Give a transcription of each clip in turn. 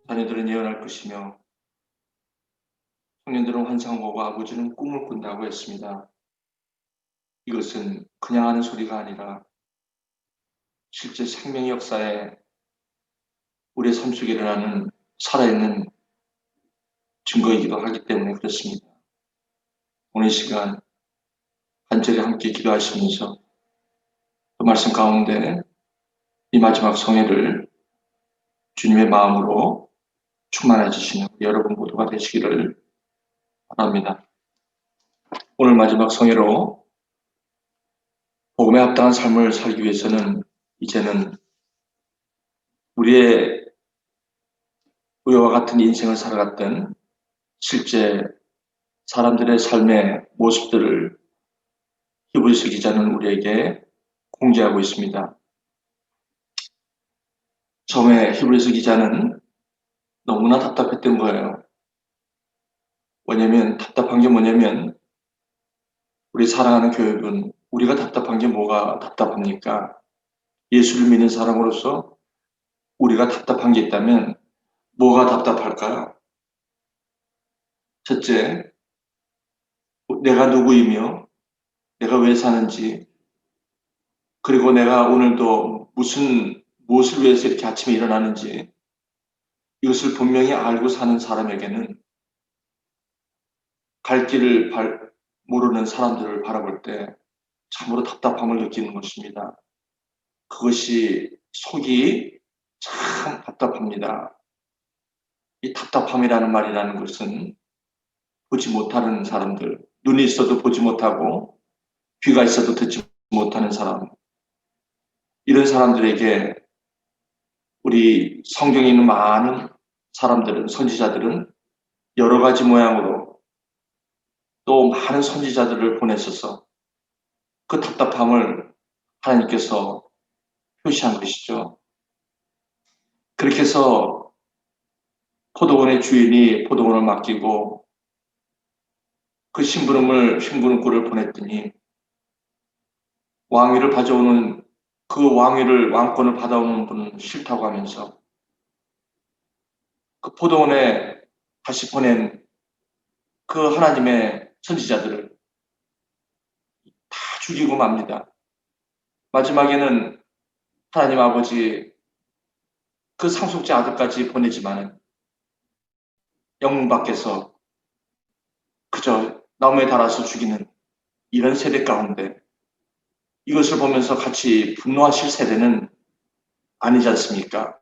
자녀들은 예언할 것이며 청년들은 환상을 보고 아버지는 꿈을 꾼다고 했습니다. 이것은 그냥 하는 소리가 아니라 실제 생명 역사에 우리의 삶 속에 일어나는 살아있는 증거이기도 하기 때문에 그렇습니다. 오늘 시간 간절히 함께 기도하시면서 그 말씀 가운데 이 마지막 성회를 주님의 마음으로 충만해지시는 여러분 모두가 되시기를 바랍니다. 오늘 마지막 성회로 복음에 합당한 삶을 살기 위해서는 이제는 우리의 우리와 같은 인생을 살아갔던 실제 사람들의 삶의 모습들을 히브리서 기자는 우리에게 공개하고 있습니다. 처음에 히브리서 기자는 너무나 답답했던 거예요. 답답한 게 뭐냐면 우리 사랑하는 교육은 우리가 답답한 게 뭐가 답답합니까? 예수를 믿는 사람으로서 우리가 답답한 게 있다면 뭐가 답답할까요? 첫째, 내가 누구이며 내가 왜 사는지, 그리고 내가 오늘도 무엇을 위해서 이렇게 아침에 일어나는지, 이것을 분명히 알고 사는 사람에게는 갈 길을 모르는 사람들을 바라볼 때 참으로 답답함을 느끼는 것입니다. 그것이 속이 참 답답합니다. 이 답답함이라는 말이라는 것은 보지 못하는 사람들, 눈이 있어도 보지 못하고 귀가 있어도 듣지 못하는 사람, 이런 사람들에게 우리 성경에 있는 많은 사람들은, 선지자들은 여러 가지 모양으로 또 많은 선지자들을 보내셔서 그 답답함을 하나님께서 표시한 것이죠. 그렇게 해서 포도원의 주인이 포도원을 맡기고 그 심부름꾼을 보냈더니 왕위를 가져오는 왕권을 받아오는 분은 싫다고 하면서 그 포도원에 다시 보낸 그 하나님의 선지자들을 다 죽이고 맙니다. 마지막에는 하나님 아버지 그 상속자 아들까지 보내지만은 영문 밖에서 그저 나무에 달아서 죽이는 이런 세대 가운데 이것을 보면서 같이 분노하실 세대는 아니지 않습니까?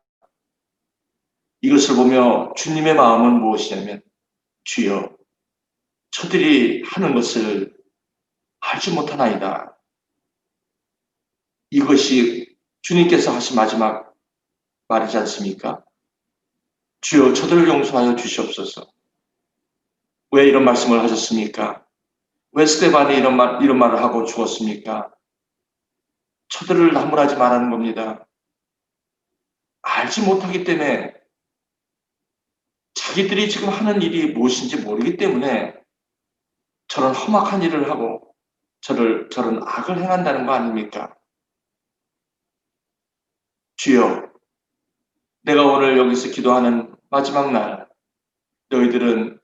이것을 보며 주님의 마음은 무엇이냐면 주여 저들이 하는 것을 알지 못하나이다. 이것이 주님께서 하신 마지막 말이지 않습니까? 주여 저들을 용서하여 주시옵소서. 왜 이런 말씀을 하셨습니까? 왜 스데반이 이런 말을 하고 죽었습니까? 저들을 나무라지 말라는 겁니다. 알지 못하기 때문에 자기들이 지금 하는 일이 무엇인지 모르기 때문에 저런 험악한 일을 하고 저런 악을 행한다는 거 아닙니까? 주여, 내가 오늘 여기서 기도하는 마지막 날 너희들은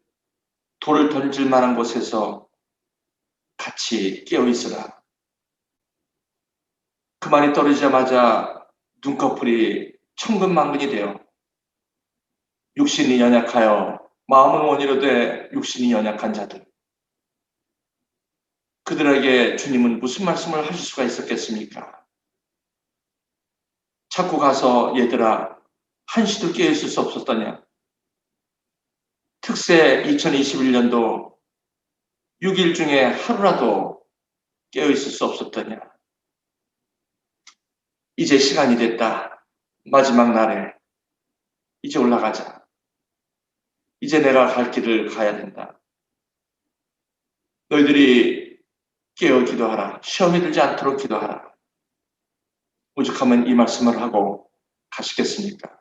돌을 던질 만한 곳에서 같이 깨어있으라. 그 말이 떨어지자마자 눈꺼풀이 천근만근이 되어 육신이 연약하여 마음은 원이로 돼 육신이 연약한 자들, 그들에게 주님은 무슨 말씀을 하실 수가 있었겠습니까? 자꾸 가서 얘들아 한시도 깨어있을 수 없었더냐? 특세 2021년도 6일 중에 하루라도 깨어있을 수 없었더냐? 이제 시간이 됐다. 마지막 날에 이제 올라가자. 이제 내가 갈 길을 가야 된다. 너희들이 깨어 기도하라. 시험에 들지 않도록 기도하라. 오죽하면 이 말씀을 하고 가시겠습니까?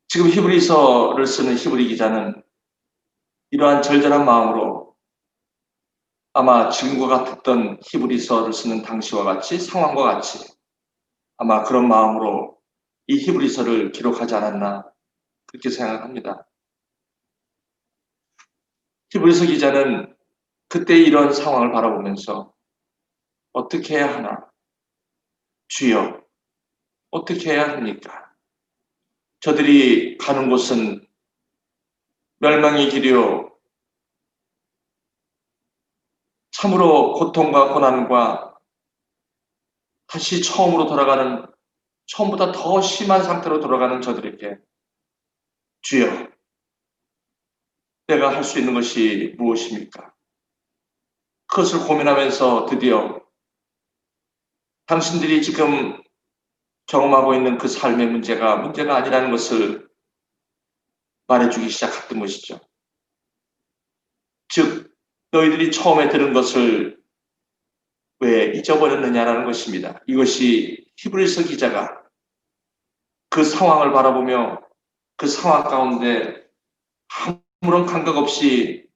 지금 히브리서를 쓰는 히브리 기자는 이러한 절절한 마음으로 아마 지금과 같았던 히브리서를 쓰는 당시와 같이 상황과 같이 아마 그런 마음으로 이 히브리서를 기록하지 않았나 그렇게 생각합니다. 히브리서 기자는 그때 이런 상황을 바라보면서 어떻게 해야 하나? 주여, 어떻게 해야 합니까? 저들이 가는 곳은 멸망의 길이요. 참으로 고통과 고난과 다시 처음으로 돌아가는, 처음보다 더 심한 상태로 돌아가는 저들에게 주여, 내가 할 수 있는 것이 무엇입니까? 그것을 고민하면서 드디어 당신들이 지금 경험하고 있는 그 삶의 문제가 아니라는 것을 말해주기 시작했던 것이죠. 즉, 너희들이 처음에 들은 것을 왜 잊어버렸느냐라는 것입니다. 이것이 히브리서 기자가 그 상황을 바라보며 그 상황 가운데 아무런 감각 없이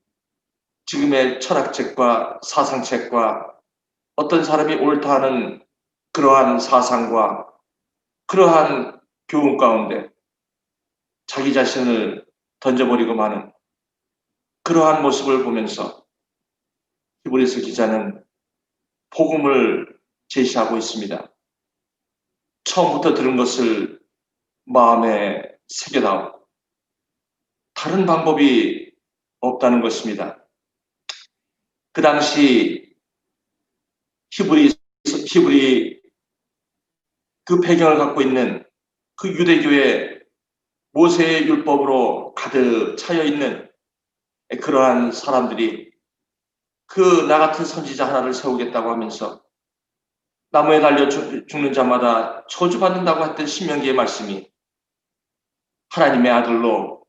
지금의 철학책과 사상책과 어떤 사람이 옳다 하는 그러한 사상과 그러한 교훈 가운데 자기 자신을 던져버리고 마는 그러한 모습을 보면서 히브리서 기자는 복음을 제시하고 있습니다. 처음부터 들은 것을 마음에 새겨다오. 다른 방법이 없다는 것입니다. 그 당시 히브리 그 배경을 갖고 있는 그 유대교의 모세의 율법으로 가득 차여 있는 그러한 사람들이 그 나 같은 선지자 하나를 세우겠다고 하면서 나무에 달려 죽는 자마다 저주받는다고 했던 신명기의 말씀이 하나님의 아들로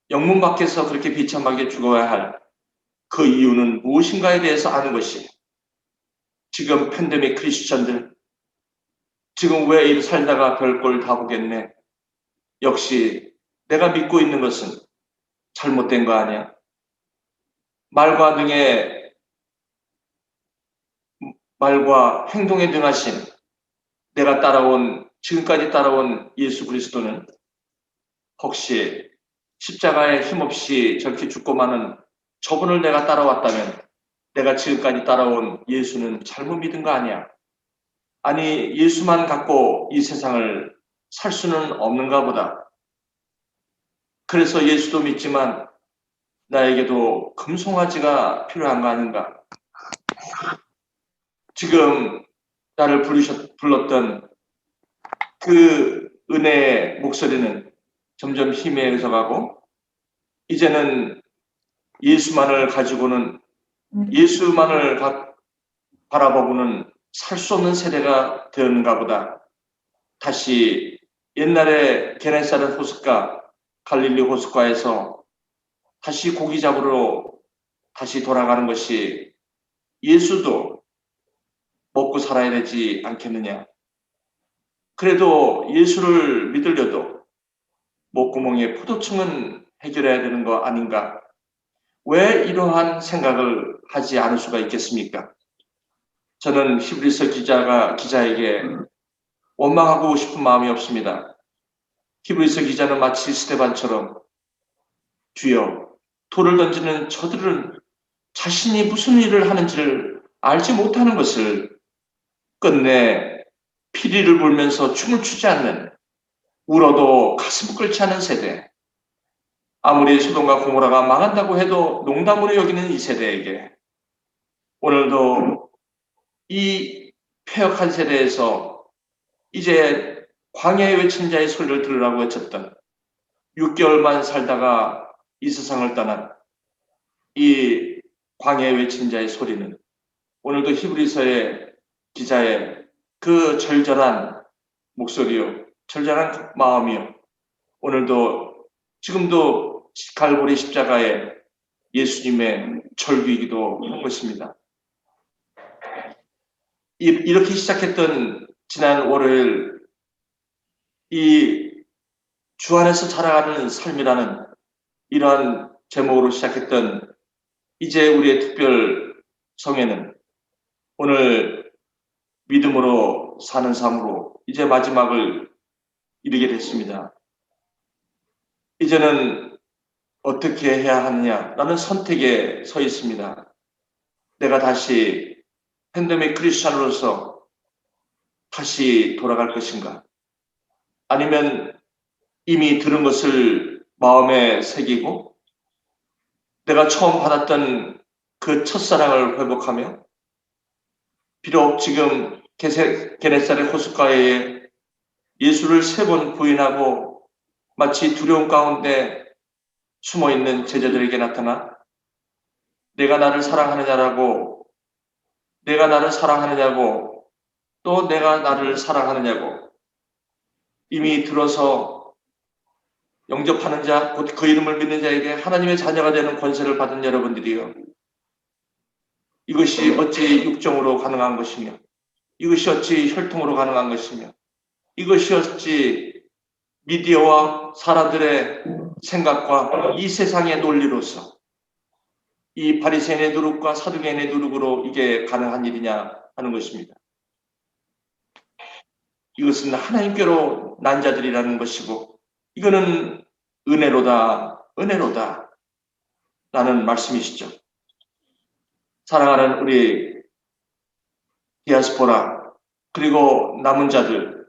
영문 밖에서 그렇게 비참하게 죽어야 할 그 이유는 무엇인가에 대해서 아는 것이 지금 팬데믹 크리스천들 지금 왜 이 살다가 별꼴 다 보겠네. 역시 내가 믿고 있는 것은 잘못된 거 아니야. 말과 행동에 능하신 내가 지금까지 따라온 예수 그리스도는 혹시 십자가에 힘없이 저렇게 죽고 마는 저분을 내가 따라왔다면 내가 지금까지 따라온 예수는 잘못 믿은 거 아니야. 아니 예수만 갖고 이 세상을 살 수는 없는가 보다. 그래서 예수도 믿지만 나에게도 금송아지가 필요한 거 아닌가. 지금 나를 불렀던 그 은혜의 목소리는 점점 희미해져 가고 이제는 예수만을 바라보고는 살 수 없는 세대가 되었는가 보다. 다시 옛날에 게네사렛 호숫가, 갈릴리 호숫가에서 다시 고기 잡으러 다시 돌아가는 것이 예수도 먹고 살아야 되지 않겠느냐. 그래도 예수를 믿으려도 목구멍에 포도청은 해결해야 되는 거 아닌가. 왜 이러한 생각을 하지 않을 수가 있겠습니까? 저는 히브리서 기자에게 원망하고 싶은 마음이 없습니다. 히브리서 기자는 마치 스데반처럼 주여 돌을 던지는 저들은 자신이 무슨 일을 하는지를 알지 못하는 것을 끝내 피리를 불면서 춤을 추지 않는 울어도 가슴 끓지 않은 세대 아무리 소돔과 고모라가 망한다고 해도 농담으로 여기는 이 세대에게 오늘도 이 폐역한 세대에서 이제 광야의 외친 자의 소리를 들으라고 외쳤던 6개월만 살다가 이 세상을 떠난 이 광야의 외친 자의 소리는 오늘도 히브리서의 기자의 그 절절한 목소리요, 절절한 마음이요. 오늘도 지금도 갈보리 십자가의 예수님의 절규이기도 한 것입니다. 이렇게 시작했던 지난 월요일 이 주 안에서 자라가는 삶이라는 이러한 제목으로 시작했던 이제 우리의 특별 성회는 오늘 믿음으로 사는 삶으로 이제 마지막을 이르게 됐습니다. 이제는 어떻게 해야 하느냐라는 선택에 서 있습니다. 내가 다시 팬데믹 크리스찬으로서 다시 돌아갈 것인가? 아니면 이미 들은 것을 마음에 새기고 내가 처음 받았던 그 첫사랑을 회복하며 비록 지금 게네사렛 호숫가에 예수를 3번 부인하고 마치 두려움 가운데 숨어있는 제자들에게 나타나 내가 나를 사랑하느냐고 또 내가 나를 사랑하느냐고 이미 들어서 영접하는 자, 곧 그 이름을 믿는 자에게 하나님의 자녀가 되는 권세를 받은 여러분들이요. 이것이 어찌 육정으로 가능한 것이며 이것이 어찌 혈통으로 가능한 것이며 이것이 어찌 미디어와 사람들의 생각과 이 세상의 논리로서 이 바리새인의 누룩과 사두개인의 누룩으로 이게 가능한 일이냐 하는 것입니다. 이것은 하나님께로 난 자들이라는 것이고 이거는 은혜로다 라는 말씀이시죠. 사랑하는 우리 디아스포라 그리고 남은 자들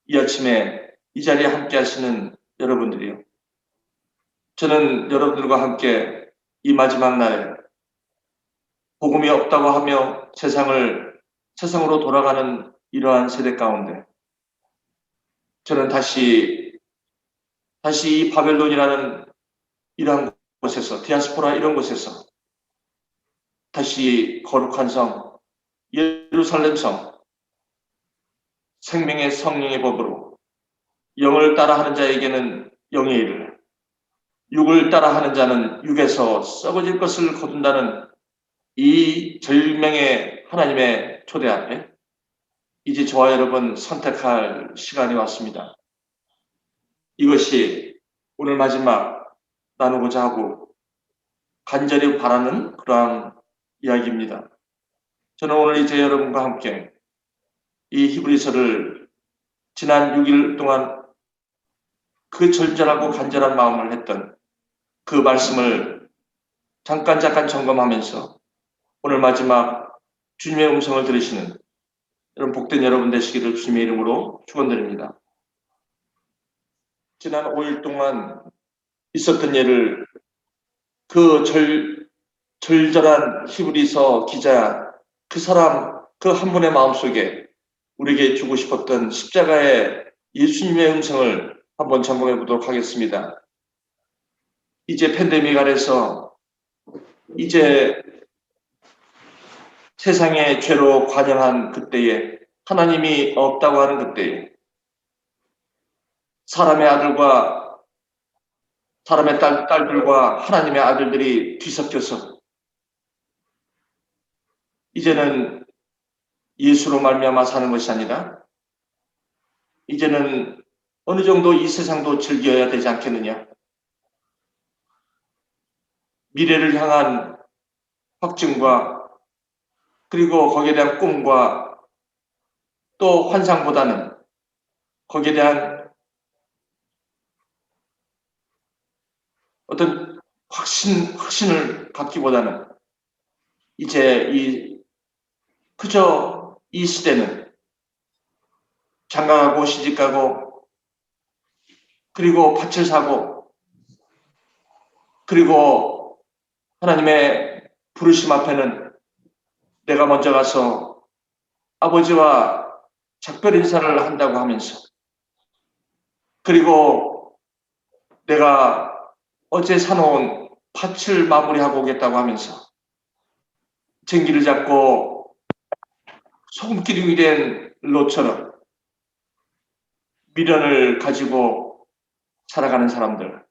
이 아침에 이 자리에 함께 하시는 여러분들이요. 저는 여러분들과 함께 이 마지막 날에 복음이 없다고 하며 세상으로 돌아가는 이러한 세대 가운데 저는 다시 이 바벨론이라는 이러한 곳에서 디아스포라 이런 곳에서 다시 거룩한 성 예루살렘 성 생명의 성령의 법으로 영을 따라하는 자에게는 영의 일을 육을 따라하는 자는 육에서 썩어질 것을 거둔다는 이 절명의 하나님의 초대 앞에 이제 저와 여러분 선택할 시간이 왔습니다. 이것이 오늘 마지막 나누고자 하고 간절히 바라는 그러한 이야기입니다. 저는 오늘 이제 여러분과 함께 이 히브리서를 지난 6일 동안 그 절절하고 간절한 마음을 했던 그 말씀을 잠깐 점검하면서 오늘 마지막 주님의 음성을 들으시는 여러분 복된 여러분 되시기를 주님의 이름으로 축원드립니다. 지난 5일 동안 있었던 일을 그 절절한 히브리서 기자 그 사람 그 한 분의 마음속에 우리에게 주고 싶었던 십자가의 예수님의 음성을 한번 점검해 보도록 하겠습니다. 이제 팬데믹 아래서 이제 세상의 죄로 관영한 그때에 하나님이 없다고 하는 그때에 사람의 아들과 사람의 딸들과 하나님의 아들들이 뒤섞여서 이제는 예수로 말미암아 사는 것이 아니라 이제는 어느 정도 이 세상도 즐겨야 되지 않겠느냐. 미래를 향한 확증과 그리고 거기에 대한 꿈과 또 환상보다는 거기에 대한 어떤 확신을 갖기보다는 이제 그저 이 시대는 장가가고 시집가고 그리고 밭을 사고 그리고 하나님의 부르심 앞에는 내가 먼저 가서 아버지와 작별 인사를 한다고 하면서 그리고 내가 어제 사놓은 밭을 마무리하고 오겠다고 하면서 쟁기를 잡고 소금기둥이 된 롯처럼 미련을 가지고 살아가는 사람들,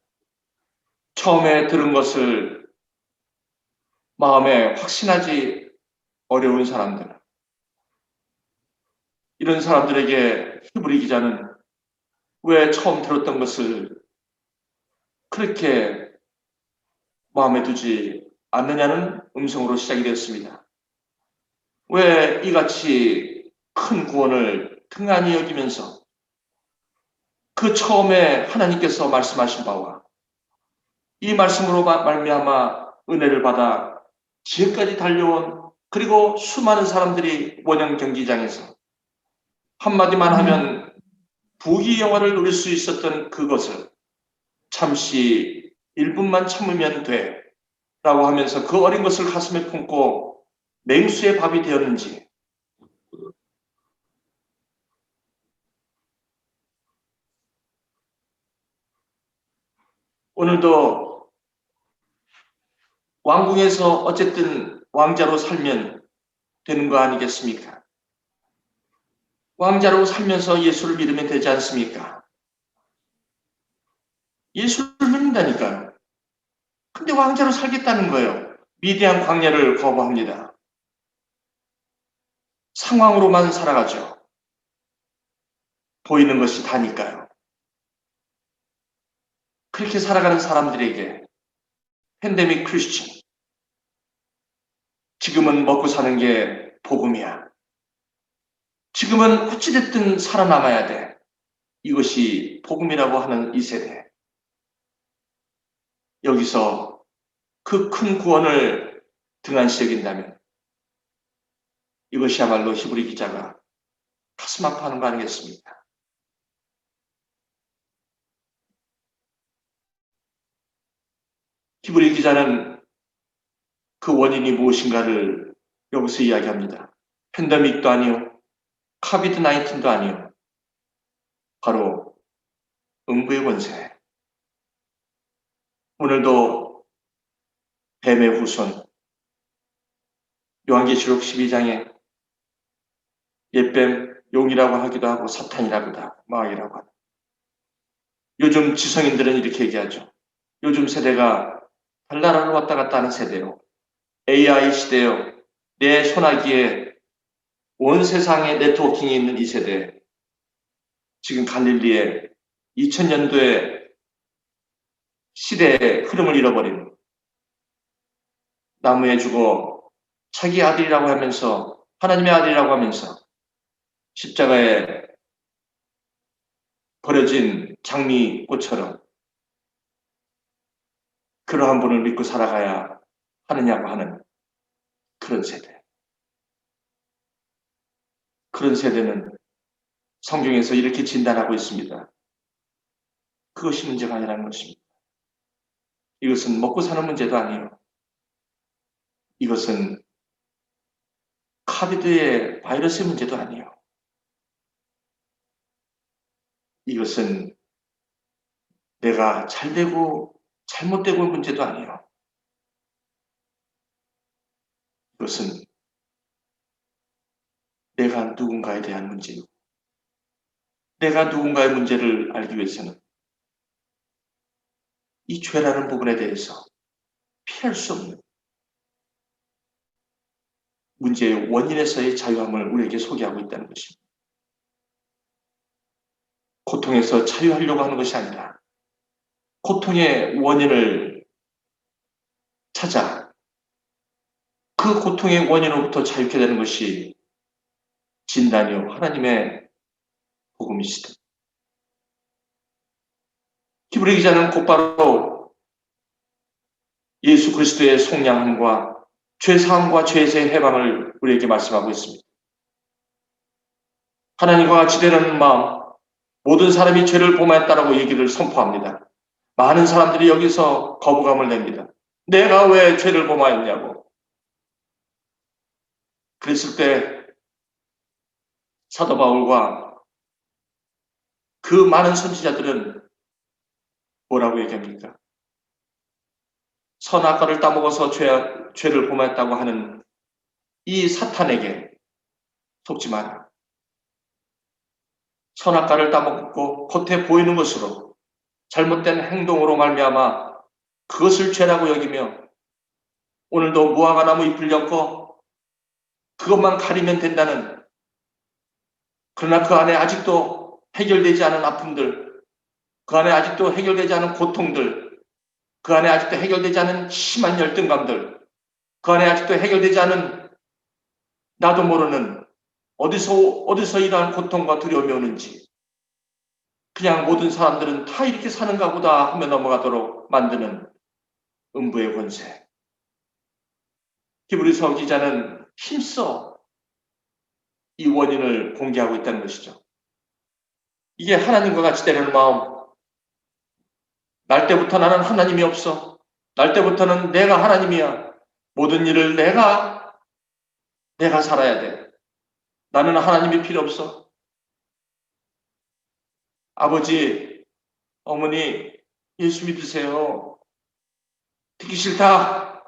처음에 들은 것을 마음에 확신하지 어려운 사람들, 이런 사람들에게 히브리 기자는 왜 처음 들었던 것을 그렇게 마음에 두지 않느냐는 음성으로 시작이 되었습니다. 왜 이같이 큰 구원을 등한히 여기면서 그 처음에 하나님께서 말씀하신 바와 이 말씀으로 말미암아 은혜를 받아 지금까지 달려온 그리고 수많은 사람들이 원형 경기장에서 한마디만 하면 부귀 영화를 누릴 수 있었던 그것을 잠시 1분만 참으면 돼 라고 하면서 그 어린 것을 가슴에 품고 맹수의 밥이 되었는지 오늘도 왕궁에서 어쨌든 왕자로 살면 되는 거 아니겠습니까? 왕자로 살면서 예수를 믿으면 되지 않습니까? 예수를 믿는다니까요. 근데 왕자로 살겠다는 거예요. 위대한 광야를 거부합니다. 상황으로만 살아가죠. 보이는 것이 다니까요. 그렇게 살아가는 사람들에게 팬데믹 크리스천, 지금은 먹고 사는 게 복음이야. 지금은 어찌됐든 살아남아야 돼. 이것이 복음이라고 하는 이 세대. 여기서 그 큰 구원을 등한시 여긴다면 이것이야말로 히브리 기자가 가슴 아파하는 거 아니겠습니까? 히브리 기자는 그 원인이 무엇인가를 여기서 이야기합니다. 팬데믹도 아니요. 코비드 19도 아니요. 바로 음부의 권세. 오늘도 뱀의 후손 요한계시록 12장에 옛뱀 용이라고 하기도 하고 사탄이라고도 하고 마귀라고 하고 요즘 지성인들은 이렇게 얘기하죠. 요즘 세대가 달나라로 왔다 갔다 하는 세대요. AI 시대요. 내 손아귀에 온 세상에 네트워킹이 있는 이 세대. 지금 갈릴리에 2000년도에 시대의 흐름을 잃어버린 나무에 죽어 자기 아들이라고 하면서 하나님의 아들이라고 하면서 십자가에 버려진 장미꽃처럼 그러한 분을 믿고 살아가야 하느냐고 하는 그런 세대. 그런 세대는 성경에서 이렇게 진단하고 있습니다. 그것이 문제가 아니라는 것입니다. 이것은 먹고 사는 문제도 아니에요. 이것은 코비드의 바이러스의 문제도 아니에요. 이것은 내가 잘되고 잘못되고 문제도 아니에요. 이것은 내가 누군가에 대한 문제요. 내가 누군가의 문제를 알기 위해서는 이 죄라는 부분에 대해서 피할 수 없는 문제의 원인에서의 자유함을 우리에게 소개하고 있다는 것입니다. 고통에서 자유하려고 하는 것이 아니라 고통의 원인을 찾아 그 고통의 원인으로부터 자유케 되는 것이 진단이요. 하나님의 복음이시다. 히브리 기자는 곧바로 예수 그리스도의 속량함과 죄사함과 죄에서의 해방을 우리에게 말씀하고 있습니다. 하나님과 같이 되려는 마음, 모든 사람이 죄를 범하였다라고 얘기를 선포합니다. 많은 사람들이 여기서 거부감을 냅니다. 내가 왜 죄를 범하였냐고. 그랬을 때 사도 바울과 그 많은 선지자들은 뭐라고 얘기합니까? 선악과를 따먹어서 죄를 범했다고 하는 이 사탄에게 속지 마라. 선악과를 따먹고 겉에 보이는 것으로 잘못된 행동으로 말미암아 그것을 죄라고 여기며 오늘도 무화과나무 잎을 엮고 그것만 가리면 된다는, 그러나 그 안에 아직도 해결되지 않은 아픔들, 그 안에 아직도 해결되지 않은 고통들, 그 안에 아직도 해결되지 않은 심한 열등감들, 그 안에 아직도 해결되지 않은 나도 모르는 어디서 이러한 고통과 두려움이 오는지 그냥 모든 사람들은 다 이렇게 사는가 보다 하며 넘어가도록 만드는 음부의 권세. 히브리서 기자는 힘써 이 원인을 공개하고 있다는 것이죠. 이게 하나님과 같이 되려는 마음. 날 때부터 나는 하나님이 없어. 날 때부터는 내가 하나님이야. 모든 일을 내가 살아야 돼. 나는 하나님이 필요 없어. 아버지, 어머니, 예수 믿으세요. 듣기 싫다.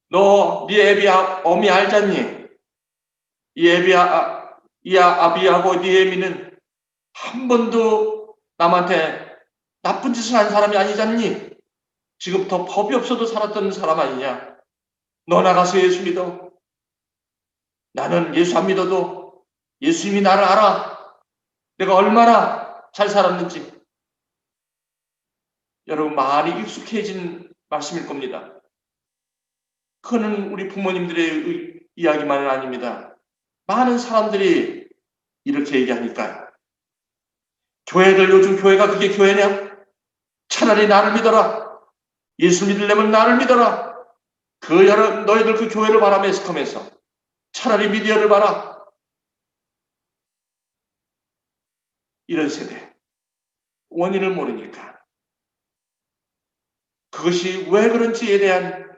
네 어미 알잖니? 이 아비하고 네 애미는 한 번도 남한테 나쁜 짓을 한 사람이 아니잖니? 지금부터 법이 없어도 살았던 사람 아니냐? 너 나가서 예수 믿어. 나는 예수 안 믿어도 예수님이 나를 알아. 내가 얼마나 잘 살았는지. 여러분, 많이 익숙해진 말씀일 겁니다. 그거는 우리 부모님들의 이야기만은 아닙니다. 많은 사람들이 이렇게 얘기하니까요. 교회들, 요즘 교회가 그게 교회냐? 차라리 나를 믿어라. 예수 믿으려면 나를 믿어라. 너희들 그 교회를 봐라, 매스컴에서. 차라리 미디어를 봐라. 이런 세대. 원인을 모르니까. 그것이 왜 그런지에 대한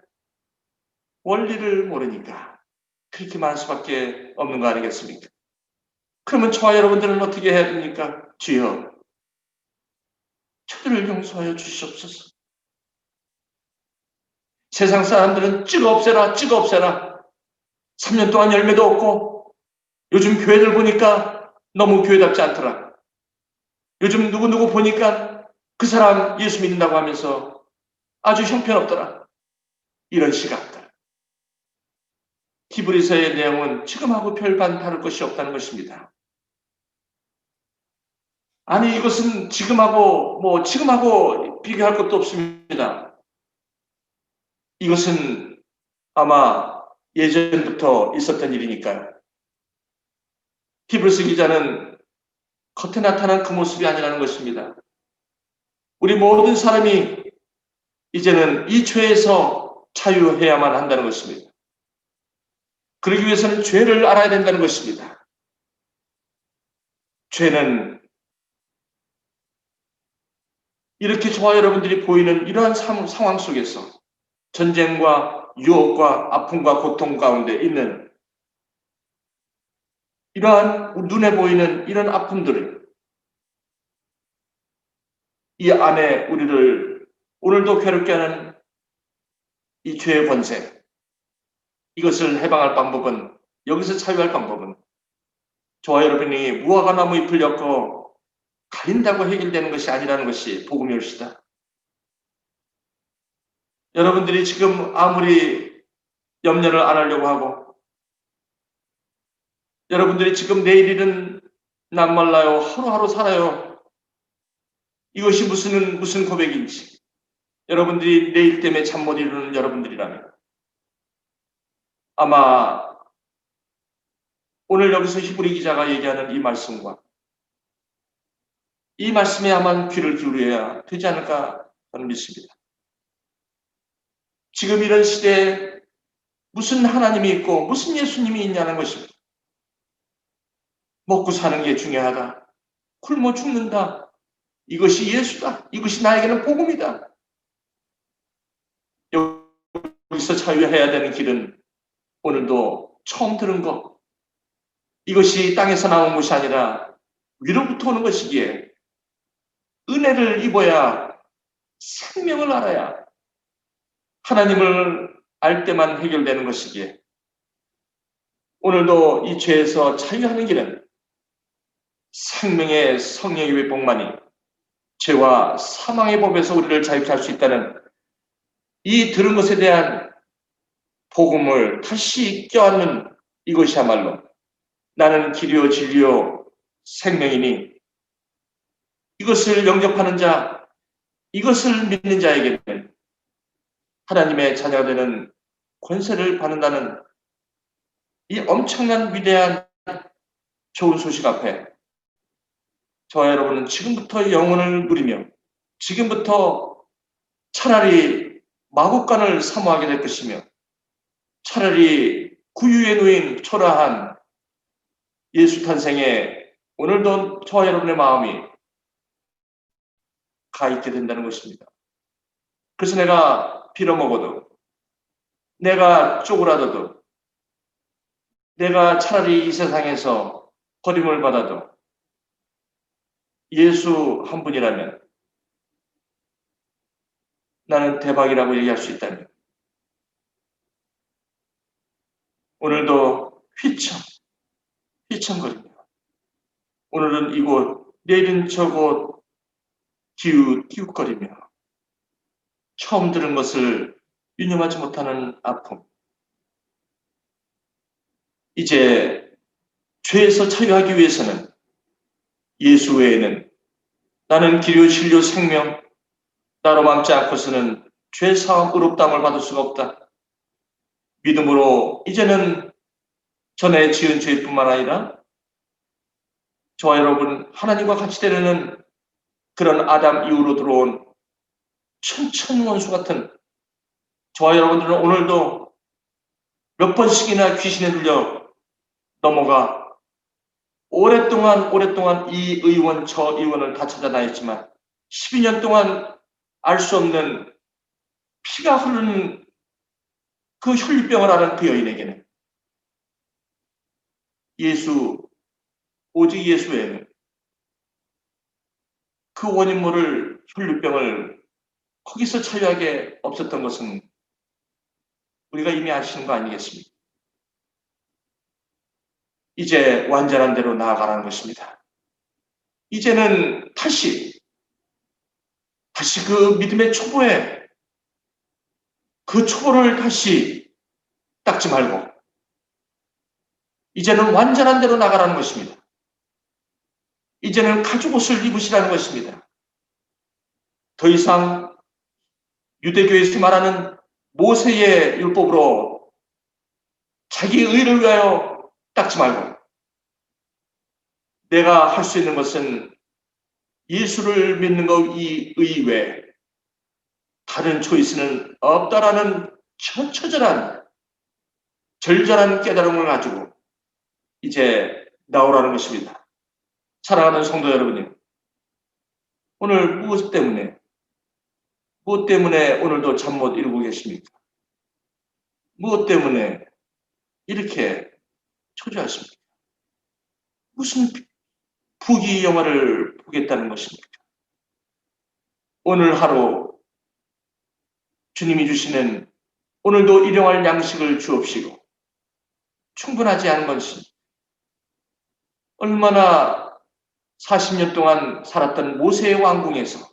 원리를 모르니까 그렇게 말할 수밖에 없는 거 아니겠습니까? 그러면 저와 여러분들은 어떻게 해야 됩니까? 주여, 저들을 용서하여 주시옵소서. 세상 사람들은 찍어 없애라, 찍어 없애라. 3년 동안 열매도 없고 요즘 교회들 보니까 너무 교회답지 않더라. 요즘 누구 보니까 그 사람 예수 믿는다고 하면서 아주 형편없더라. 이런 시각들. 히브리서의 내용은 지금하고 별반 다를 것이 없다는 것입니다. 아니, 이것은 지금하고 비교할 것도 없습니다. 이것은 아마 예전부터 있었던 일이니까요. 히브리서 기자는 겉에 나타난 그 모습이 아니라는 것입니다. 우리 모든 사람이 이제는 이 죄에서 자유해야만 한다는 것입니다. 그러기 위해서는 죄를 알아야 된다는 것입니다. 죄는 이렇게 저와 여러분들이 보이는 이러한 상황 속에서 전쟁과 유혹과 아픔과 고통 가운데 있는 이러한 눈에 보이는 이런 아픔들을 이 안에 우리를 오늘도 괴롭게 하는 이 죄의 권세, 이것을 해방할 방법은, 여기서 자유할 방법은 저와 여러분이 무화과 나무 잎을 엮어 가린다고 해결되는 것이 아니라는 것이 복음이옵시다. 여러분들이 지금 아무리 염려를 안 하려고 하고, 여러분들이 지금 내일일은 남말라요, 하루하루 살아요, 이것이 무슨 고백인지, 여러분들이 내일 때문에 잠 못 이루는 여러분들이라면 아마 오늘 여기서 히브리 기자가 얘기하는 이 말씀과 이 말씀에 아마 귀를 기울여야 되지 않을까 저는 믿습니다. 지금 이런 시대에 무슨 하나님이 있고 무슨 예수님이 있냐는 것입니다. 먹고 사는 게 중요하다. 굶어 죽는다. 이것이 예수다. 이것이 나에게는 복음이다. 여기서 자유해야 되는 길은 오늘도 처음 들은 것. 이것이 땅에서 나온 것이 아니라 위로부터 오는 것이기에 은혜를 입어야 생명을 알아야 하나님을 알 때만 해결되는 것이기에 오늘도 이 죄에서 자유하는 길은 생명의 성령의 복만이 죄와 사망의 법에서 우리를 자유케 할 수 있다는 이 들은 것에 대한 복음을 다시 껴안는 이것이야말로 나는 길이요 진리요 생명이니 이것을 영접하는 자, 이것을 믿는 자에게는 하나님의 자녀가 되는 권세를 받는다는 이 엄청난 위대한 좋은 소식 앞에 저와 여러분은 지금부터 영혼을 누리며 지금부터 차라리 마국간을 사모하게 될 것이며 차라리 구유에 놓인 초라한 예수 탄생에 오늘도 저와 여러분의 마음이 가 있게 된다는 것입니다. 그래서 내가 빌어먹어도 내가 쪼그라들어도 내가 차라리 이 세상에서 버림을 받아도 예수 한 분이라면 나는 대박이라고 얘기할 수 있다면 오늘도 휘청거리며 오늘은 이곳 내일은 저곳 기웃거리며 처음 들은 것을 유념하지 못하는 아픔 이제 죄에서 자유하기 위해서는 예수 외에는 나는 길요 진료 생명 나로 맘지 않고서는 죄 사함 의롭다함을 받을 수가 없다. 믿음으로 이제는 전에 지은 죄뿐만 아니라 저와 여러분 하나님과 같이 되려는 그런 아담 이후로 들어온 천천원수 같은 저와 여러분들은 오늘도 몇 번씩이나 귀신에 들려 넘어가 오랫동안 이 의원 저 의원을 다 찾아다녔지만 12년 동안 알 수 없는 피가 흐르는 그 혈류병을 앓은 그 여인에게는 오직 예수 외에는 그 원인모를 혈류병을 거기서 차유하게 없었던 것은 우리가 이미 아시는 거 아니겠습니까? 이제 완전한 대로 나아가라는 것입니다. 이제는 다시 그 믿음의 초보에 그 초보를 다시 닦지 말고 이제는 완전한 대로 나가라는 것입니다. 이제는 가죽옷을 입으시라는 것입니다. 더 이상 유대교에서 말하는 모세의 율법으로 자기 의를 위하여 닦지 말고 내가 할 수 있는 것은 예수를 믿는 것 이외에 다른 초이스는 없다라는 처절한 절절한 깨달음을 가지고 이제 나오라는 것입니다. 사랑하는 성도 여러분님, 오늘 무엇 때문에 오늘도 잠 못 이루고 계십니까? 무엇 때문에 이렇게 초조하십니까? 무슨 부귀 영화를 보겠다는 것입니까? 오늘 하루 주님이 주시는 오늘도 일용할 양식을 주옵시고 충분하지 않은 것이 얼마나 40년 동안 살았던 모세의 왕궁에서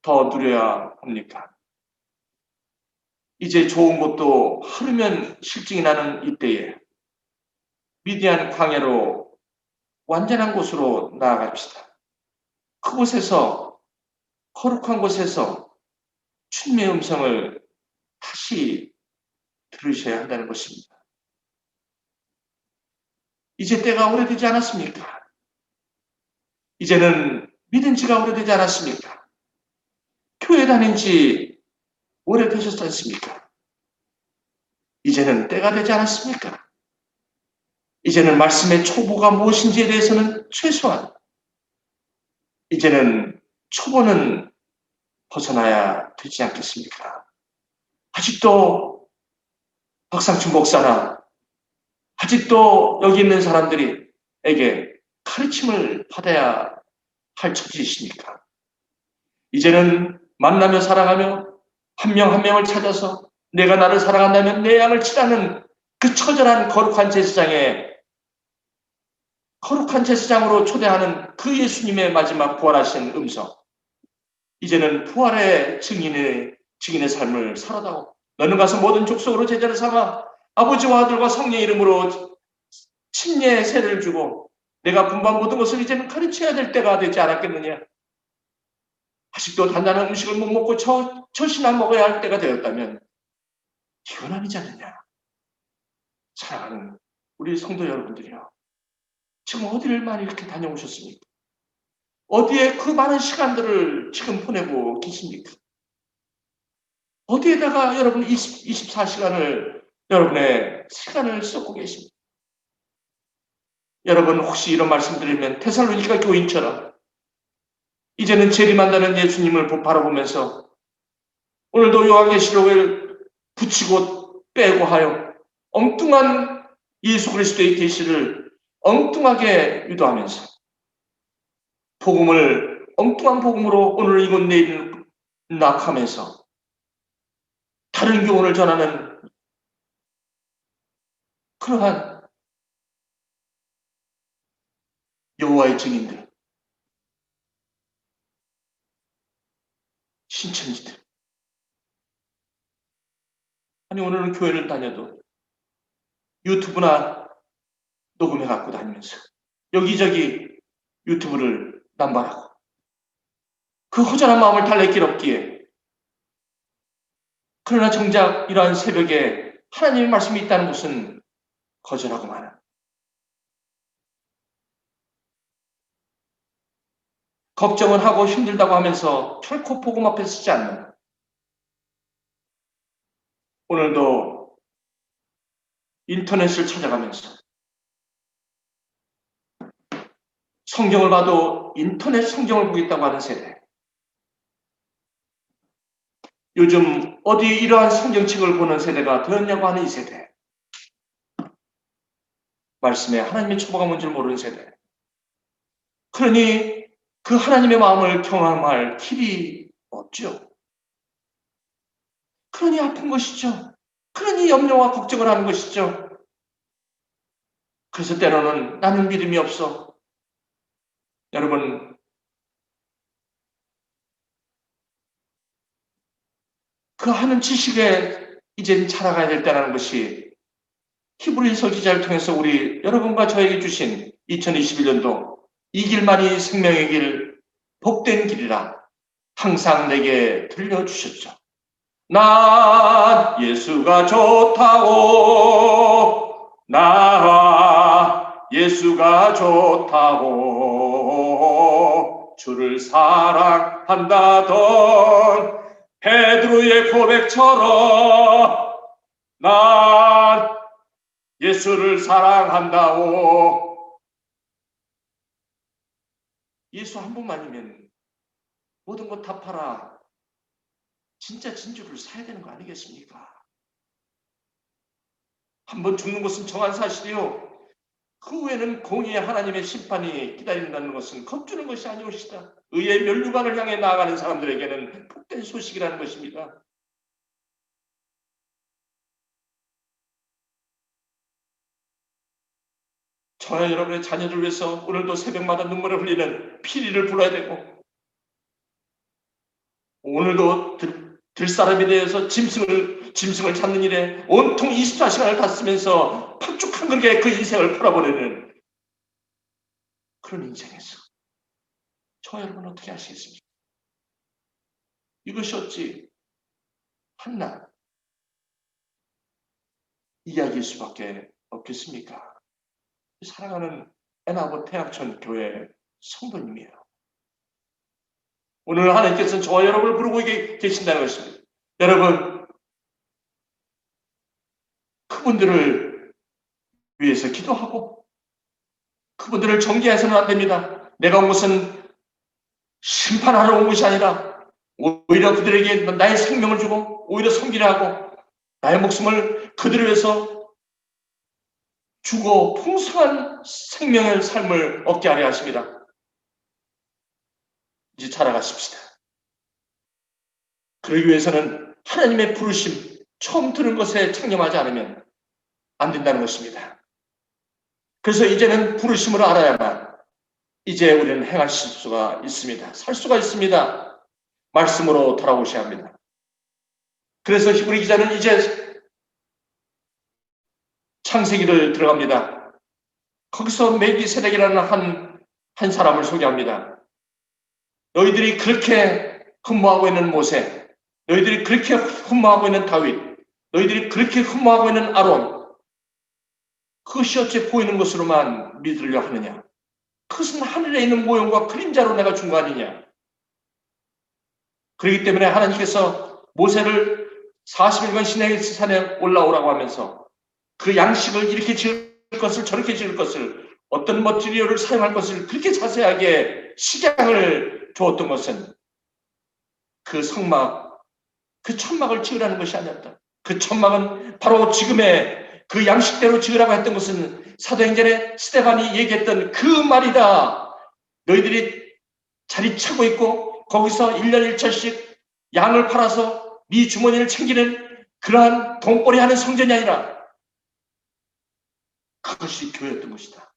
더 누려야 합니까? 이제 좋은 것도 하루면 실증이 나는 이때에 미디안 광야로 완전한 곳으로 나아갑시다. 그곳에서 거룩한 곳에서 주님의 음성을 다시 들으셔야 한다는 것입니다. 이제 때가 오래되지 않았습니까? 이제는 믿은 지가 오래되지 않았습니까? 교회 다닌 지 오래되셨지 않습니까? 이제는 때가 되지 않았습니까? 이제는 말씀의 초보가 무엇인지에 대해서는 최소한 이제는 초보는 벗어나야 되지 않겠습니까? 아직도 박상춘 목사나 아직도 여기 있는 사람들에게 가르침을 받아야 할 처지이십니까? 이제는 만나며 사랑하며 한 명 한 명을 찾아서 내가 나를 사랑한다면 내 양을 치라는 그 처절한 거룩한 제사장으로 초대하는 그 예수님의 마지막 부활하신 음성. 이제는 부활의 증인의 삶을 살아다오. 너는 가서 모든 족속으로 제자를 삼아 아버지와 아들과 성령의 이름으로 침례의 세례를 주고 내가 분부한 모든 것을 이제는 가르쳐야 될 때가 되지 않았겠느냐. 아직도 단단한 음식을 못 먹고 젖이나 먹어야 할 때가 되었다면 이건 아니지 않느냐. 사랑하는 우리 성도 여러분들이요. 지금 어디를 많이 이렇게 다녀오셨습니까? 어디에 그 많은 시간들을 지금 보내고 계십니까? 어디에다가 여러분 24시간을 여러분의 시간을 쏟고 계십니까? 여러분 혹시 이런 말씀 드리면 데살로니가 교인처럼 이제는 재림한다는 예수님을 바라보면서 오늘도 요한계시록을 붙이고 빼고 하여 엉뚱한 예수 그리스도의 계시를 엉뚱하게 유도하면서 복음을 엉뚱한 복음으로 오늘 이곳 내일 낙하면서 다른 교훈을 전하는 그러한 여호와의 증인들, 신천지들. 아니 오늘은 교회를 다녀도 유튜브나 녹음해 갖고 다니면서 여기저기 유튜브를 남발하고 그 허전한 마음을 달랠 길 없기에 그러나 정작 이러한 새벽에 하나님의 말씀이 있다는 것은 거절하고 마는 걱정은 하고 힘들다고 하면서 결코 복음 앞에 서지 않는 오늘도 인터넷을 찾아가면서 성경을 봐도 인터넷 성경을 보겠다고 하는 세대. 요즘 어디 이러한 성경책을 보는 세대가 되었냐고 하는 이 세대. 말씀에 하나님의 초보가 뭔지를 모르는 세대. 그러니 그 하나님의 마음을 경험할 길이 없죠. 그러니 아픈 것이죠. 그러니 염려와 걱정을 하는 것이죠. 그래서 때로는 나는 믿음이 없어. 여러분, 그 하는 지식에 이젠 자라가야 될 때라는 것이 히브리서 기자를 통해서 우리 여러분과 저에게 주신 2021년도 이 길만이 생명의 길, 복된 길이라 항상 내게 들려주셨죠. 난 예수가 좋다고, 나 예수가 좋다고, 주를 사랑한다던 베드로의 고백처럼 난 예수를 사랑한다고. 예수 한 분만이면 모든 것 다 팔아 진짜 진주를 사야 되는 거 아니겠습니까? 한 번 죽는 것은 정한 사실이요. 그 후에는 공의의 하나님의 심판이 기다린다는 것은 겁주는 것이 아니오시다. 의의 멸류관을 향해 나아가는 사람들에게는 복된 소식이라는 것입니다. 저와 여러분의 자녀를 위해서 오늘도 새벽마다 눈물을 흘리는 피리를 불어야 되고 오늘도 들사람에 대해서 짐승을 잡는 일에 온통 24시간을 다 쓰면서 팍죽한 그릇에 그 인생을 풀어버리는 그런 인생에서 저 여러분 어떻게 하시겠습니까? 이것이 어찌 한낱 이야기일 수밖에 없겠습니까? 사랑하는 애나버 태양천 교회 성도님이에요. 오늘 하나님께서는 저와 여러분을 부르고 계신다는 것입니다. 여러분, 그분들을 위해서 기도하고 그분들을 정죄해서는 안 됩니다. 내가 온 것은 심판하러 온 것이 아니라 오히려 그들에게 나의 생명을 주고 오히려 섬기려 하고 나의 목숨을 그들을 위해서 주고 풍성한 생명의 삶을 얻게 하려 하십니다. 이제 살아가십시다. 그러기 위해서는 하나님의 부르심, 처음 들은 것에 창념하지 않으면 안 된다는 것입니다. 그래서 이제는 부르심을 알아야만 이제 우리는 행할 수가 있습니다. 살 수가 있습니다. 말씀으로 돌아오셔야 합니다. 그래서 히브리 기자는 이제 창세기를 들어갑니다. 거기서 멜기세덱이라는 한 사람을 소개합니다. 너희들이 그렇게 흠모하고 있는 모세, 너희들이 그렇게 흠모하고 있는 다윗, 너희들이 그렇게 흠모하고 있는 아론, 그것이 어째 보이는 것으로만 믿으려 하느냐? 그것은 하늘에 있는 모형과 그림자로 내가 준 거 아니냐. 그렇기 때문에 하나님께서 모세를 40일간 시내의 산에 올라오라고 하면서 그 양식을 이렇게 지을 것을 저렇게 지을 것을 어떤 머티리얼을 사용할 것을 그렇게 자세하게 식양을 주었던 것은 그 성막, 그 천막을 지으라는 것이 아니었다. 그 천막은 바로 지금의 그 양식대로 지으라고 했던 것은 사도행전에 스데반이 얘기했던 그 말이다. 너희들이 자리 차고 있고 거기서 1년 1철씩 양을 팔아서 네 주머니를 챙기는 그러한 돈벌이 하는 성전이 아니라 그것이 교회였던 것이다.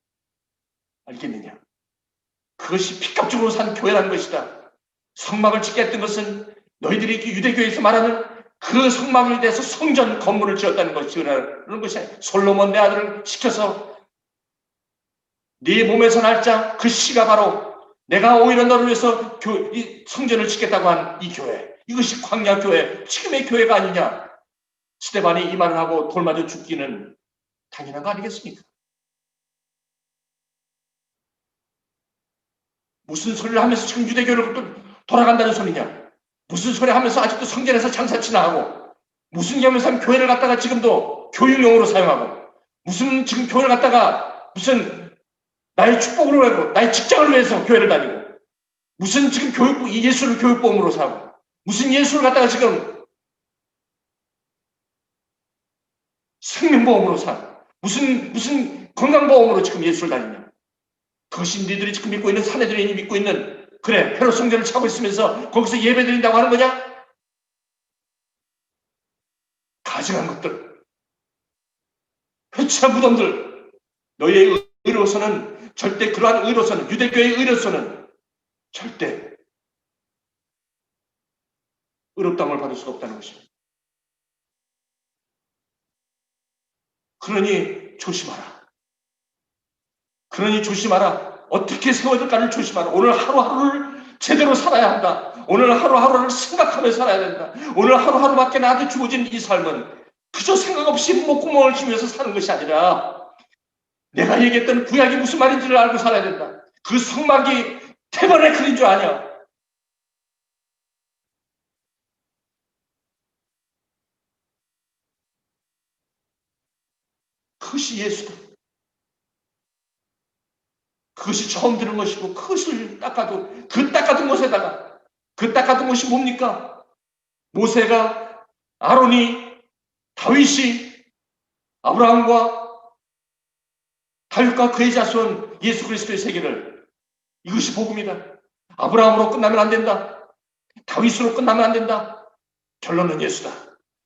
알겠느냐? 그것이 피값주로 산 교회라는 것이다. 성막을 짓게 했던 것은 너희들이 유대교에서 말하는 그 성막에 대해서 성전 건물을 지었다는 것이라는 것이 아니야. 솔로몬 내 아들을 시켜서 네 몸에서 날자 그 씨가 바로 내가 오히려 너를 위해서 이 성전을 짓겠다고 한 이 교회. 이것이 광야 교회, 지금의 교회가 아니냐. 스데반이 이 말을 하고 돌맞아 죽기는 당연한 거 아니겠습니까? 무슨 소리를 하면서 지금 유대교를 또 돌아간다는 소리냐? 무슨 소리 하면서 아직도 성전에서 장사치나 하고 무슨 겸해서 교회를 갖다가 지금도 교육용으로 사용하고 무슨 지금 교회를 갖다가 무슨 나의 축복으로 하고 나의 직장을 위해서 교회를 다니고 무슨 지금 교육부 예수를 교육보험으로 사고 무슨 예수를 갖다가 지금 생명보험으로 사고 무슨 건강보험으로 지금 예수를 다니냐? 그것이 니들이 지금 믿고 있는 사내들이 믿고 있는 그래 헤롯 성전을 차고 있으면서 거기서 예배 드린다고 하는 거냐? 가증한 것들, 회치한 무덤들, 너희의 의로서는 절대 그러한 의로서는 유대교의 의로서는 절대 의롭다함을 받을 수가 없다는 것입니다. 그러니 조심하라. 그러니 조심하라. 어떻게 세워야 될까를 조심하라. 오늘 하루하루를 제대로 살아야 한다. 오늘 하루하루를 생각하며 살아야 된다. 오늘 하루하루밖에 나한테 주어진 이 삶은 그저 생각 없이 목구멍을 쥐면서 사는 것이 아니라 내가 얘기했던 구약이 무슨 말인지를 알고 살아야 된다. 그 성막이 태반의 그린 줄 아냐. 그것이 예수다. 그것이 처음 들은 것이고 그것을 닦아도 그 닦아둔 것에다가 그 닦아둔 것이 뭡니까? 모세가 아론이 다윗이 아브라함과 다윗과 그의 자손 예수 그리스도의 세계를 이것이 복음이다. 아브라함으로 끝나면 안 된다. 다윗으로 끝나면 안 된다. 결론은 예수다.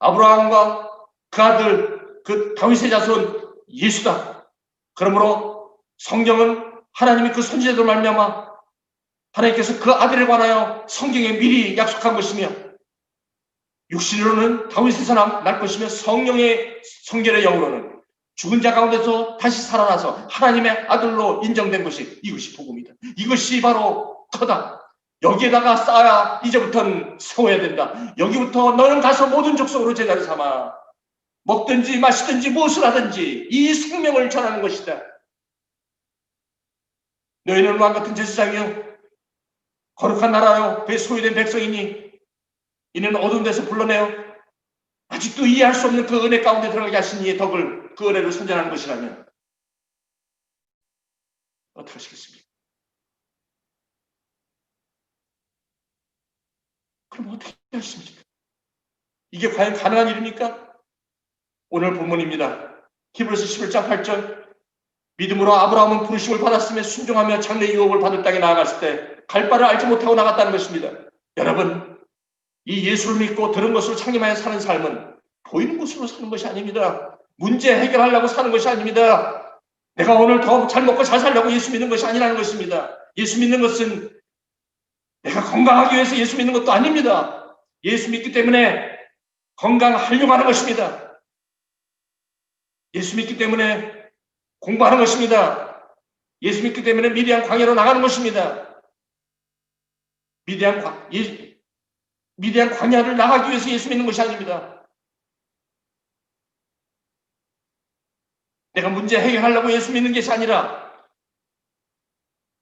아브라함과 그 아들 그 다윗의 자손 예수다. 그러므로 성경은 하나님이 그 선지자들 말미암아 하나님께서 그 아들에 관하여 성경에 미리 약속한 것이며 육신으로는 다윗에서 날 것이며 성령의 성결의 영으로는 죽은 자 가운데서 다시 살아나서 하나님의 아들로 인정된 것이 이것이 복음이다. 이것이 바로 터다. 여기에다가 쌓아야 이제부터는 세워야 된다. 여기부터 너는 가서 모든 족속으로 제자를 삼아 먹든지 마시든지 무엇을 하든지 이 생명을 전하는 것이다. 너희는 왕같은 제사장이요 거룩한 나라요 소유된 백성이니 이는 어두운 데서 불러내어 아직도 이해할 수 없는 그 은혜 가운데 들어가게 하신 이의 덕을 그 은혜를 선전하는 것이라면 어떻게 하시겠습니까? 그럼 어떻게 하십니까? 이게 과연 가능한 일입니까? 오늘 본문입니다. 히브리서 11장 8절 믿음으로 아브라함은 부르심을 받았으며 순종하며 장래 유업을 받을 땅에 나아갔을 때 갈 바를 알지 못하고 나갔다는 것입니다. 여러분 이 예수를 믿고 들은 것을 창림하여 사는 삶은 보이는 것으로 사는 것이 아닙니다. 문제 해결하려고 사는 것이 아닙니다. 내가 오늘 더 잘 먹고 잘 살려고 예수 믿는 것이 아니라는 것입니다. 예수 믿는 것은 내가 건강하기 위해서 예수 믿는 것도 아닙니다. 예수 믿기 때문에 건강하려고 하는 것입니다. 예수 믿기 때문에 공부하는 것입니다. 예수 믿기 때문에 미디안 광야로 나가는 것입니다. 미디안 광야를 나가기 위해서 예수 믿는 것이 아닙니다. 내가 문제 해결하려고 예수 믿는 것이 아니라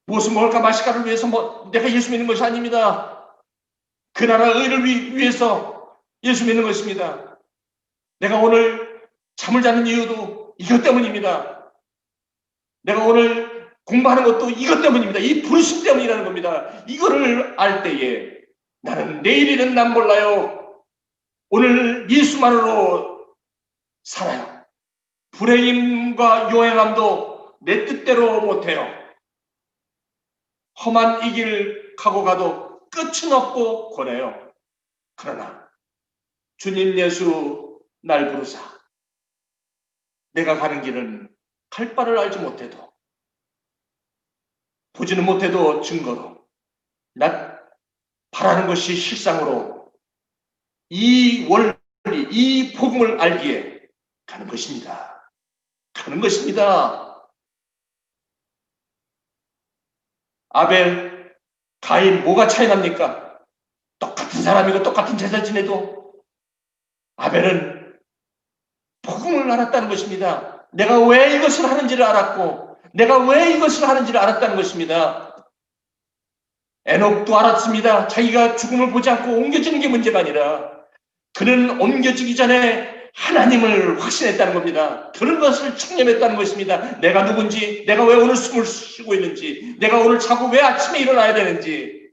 무엇을 먹을까 마실까를 위해서 내가 예수 믿는 것이 아닙니다. 그 나라 의를 위해서 예수 믿는 것입니다. 내가 오늘 잠을 자는 이유도 이것 때문입니다. 내가 오늘 공부하는 것도 이것 때문입니다. 이 부르심 때문이라는 겁니다. 이거를 알 때에 나는 내일일은 난 몰라요. 오늘 예수만으로 살아요. 불행임과 요행함도 내 뜻대로 못해요. 험한 이 길 가고 가도 끝은 없고 권해요. 그러나 주님 예수 날 부르사 내가 가는 길은 갈 바를 알지 못해도 보지는 못해도 증거로 나 바라는 것이 실상으로 이 원리, 이 복음을 알기에 가는 것입니다. 가는 것입니다. 아벨, 가인 뭐가 차이 납니까? 똑같은 사람이고 똑같은 제사 지내도 아벨은 복음을 알았다는 것입니다. 내가 왜 이것을 하는지를 알았고 내가 왜 이것을 하는지를 알았다는 것입니다. 에녹도 알았습니다. 자기가 죽음을 보지 않고 옮겨지는 게 문제가 아니라 그는 옮겨지기 전에 하나님을 확신했다는 겁니다. 그런 것을 청렴했다는 것입니다. 내가 누군지, 내가 왜 오늘 숨을 쉬고 있는지, 내가 오늘 자고 왜 아침에 일어나야 되는지,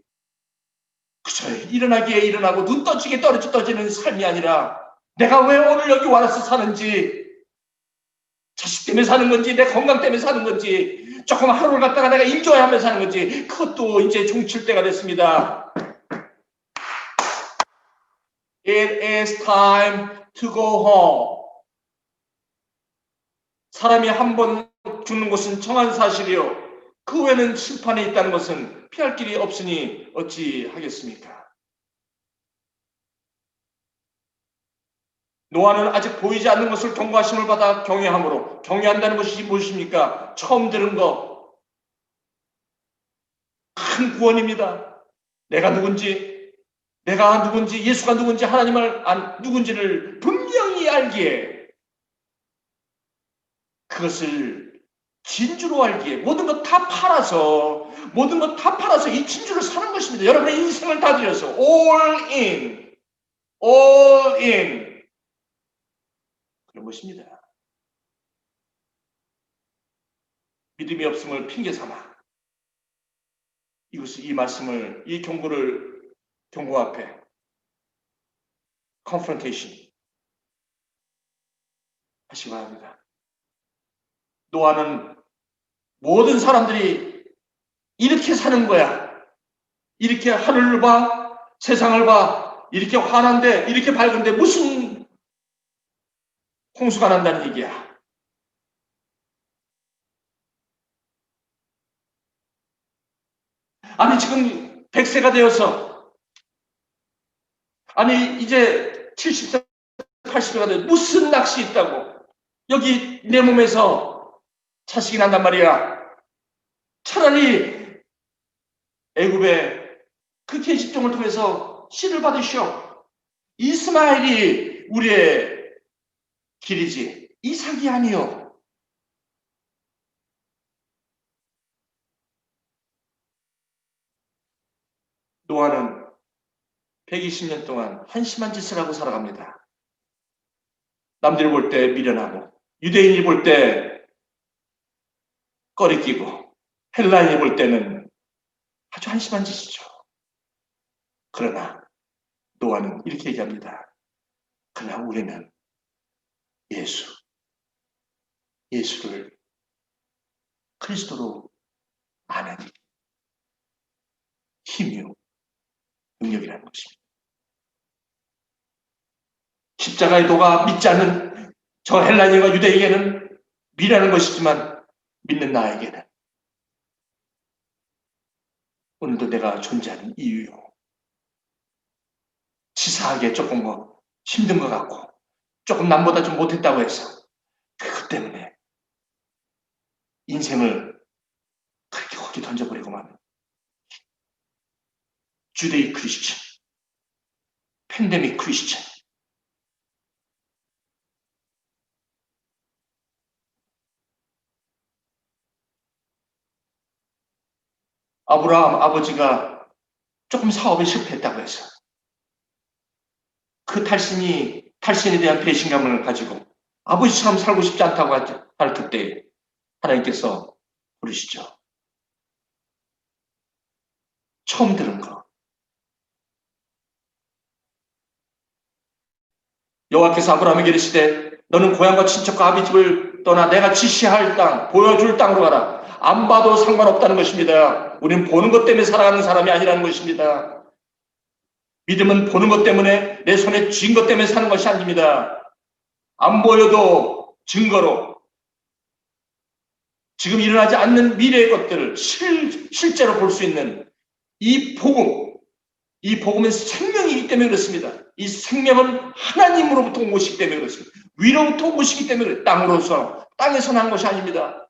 그저 일어나기에 일어나고 눈 떠지게 떠지는 삶이 아니라 내가 왜 오늘 여기 와서 사는지, 자식 때문에 사는 건지, 내 건강 때문에 사는 건지, 조금 하루를 갖다가 내가 인조하면서 사는 건지, 그것도 이제 종칠 때가 됐습니다. It is time to go home. 사람이 한 번 죽는 것은 정한 사실이요. 그 후에는 심판에 있다는 것은 피할 길이 없으니 어찌하겠습니까? 노아는 아직 보이지 않는 것을 경고하심을 받아 경외함으로 경외한다는 것이 무엇입니까? 처음 들은 거 큰 구원입니다. 내가 누군지 예수가 누군지 하나님을 누군지를 분명히 알기에 그것을 진주로 알기에 모든 것 다 팔아서 이 진주를 사는 것입니다. 여러분의 인생을 다 들여서 all in 그런 것입니다. 믿음이 없음을 핑계 삼아 이 말씀을 이 경고 앞에 confrontation 하시기 바랍니다. 노아는 모든 사람들이 이렇게 사는 거야. 이렇게 하늘을 봐, 세상을 봐, 이렇게 환한데, 이렇게 밝은데 무슨 홍수가 난다는 얘기야. 아니 지금 100세가 되어서 아니 이제 70세, 80세가 되어서 무슨 낚시 있다고. 여기 내 몸에서 자식이 난단 말이야. 차라리 애굽의 그 계집종을 통해서 씨를 받으시오. 이스마엘이 우리의 길이지 이삭이 아니요. 노아는 120년 동안 한심한 짓을 하고 살아갑니다. 남들이 볼 때 미련하고 유대인이 볼 때 꺼리끼고 헬라인이 볼 때는 아주 한심한 짓이죠. 그러나 노아는 이렇게 얘기합니다. 그러나 우리는 예수를 그리스도로 아는 힘이요 능력이라는 것입니다. 십자가의 도가 믿지 않는 저 헬라인과 유대인에게는 미라는 것이지만 믿는 나에게는 오늘도 내가 존재하는 이유요. 치사하게 조금 힘든 것 같고 조금 남보다 좀 못했다고 해서 그것 때문에 인생을 그렇게 헛기 던져버리고만 주데이 크리스천, 팬데믹 크리스천 아브라함 아버지가 조금 사업에 실패했다고 해서 그 탈신에 대한 배신감을 가지고 아버지처럼 살고 싶지 않다고 할 그때 하나님께서 부르시죠. 처음 들은 거. 여호와께서 아브라함에게 이르시되 너는 고향과 친척과 아비 집을 떠나 내가 지시할 땅, 보여줄 땅으로 가라. 안 봐도 상관없다는 것입니다. 우리는 보는 것 때문에 살아가는 사람이 아니라는 것입니다. 믿음은 보는 것 때문에 내 손에 쥔 것 때문에 사는 것이 아닙니다. 안 보여도 증거로 지금 일어나지 않는 미래의 것들을 실제로 볼 수 있는 이 복음, 이 복음은 생명이기 때문에 그렇습니다. 이 생명은 하나님으로부터 온 것이기 때문에 그렇습니다. 위로부터 온 것이기 때문에 땅에서 난 것이 아닙니다.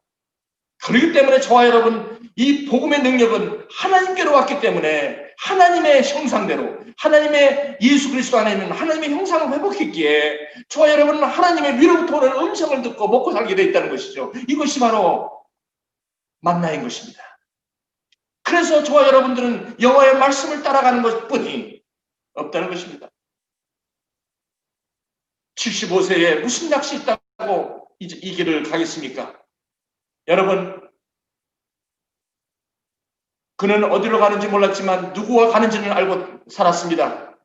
그렇기 때문에 저와 여러분, 이 복음의 능력은 하나님께로 왔기 때문에 하나님의 형상대로, 하나님의 예수 그리스도 안에 있는 하나님의 형상을 회복했기에 저와 여러분은 하나님의 위로부터 오는 음성을 듣고 먹고 살게 되어 있다는 것이죠. 이것이 바로 만나인 것입니다. 그래서 저와 여러분들은 여호와의 말씀을 따라가는 것뿐이 없다는 것입니다. 75세에 무슨 낚시 있다고 이 길을 가겠습니까? 여러분, 그는 어디로 가는지 몰랐지만 누구와 가는지는 알고 살았습니다.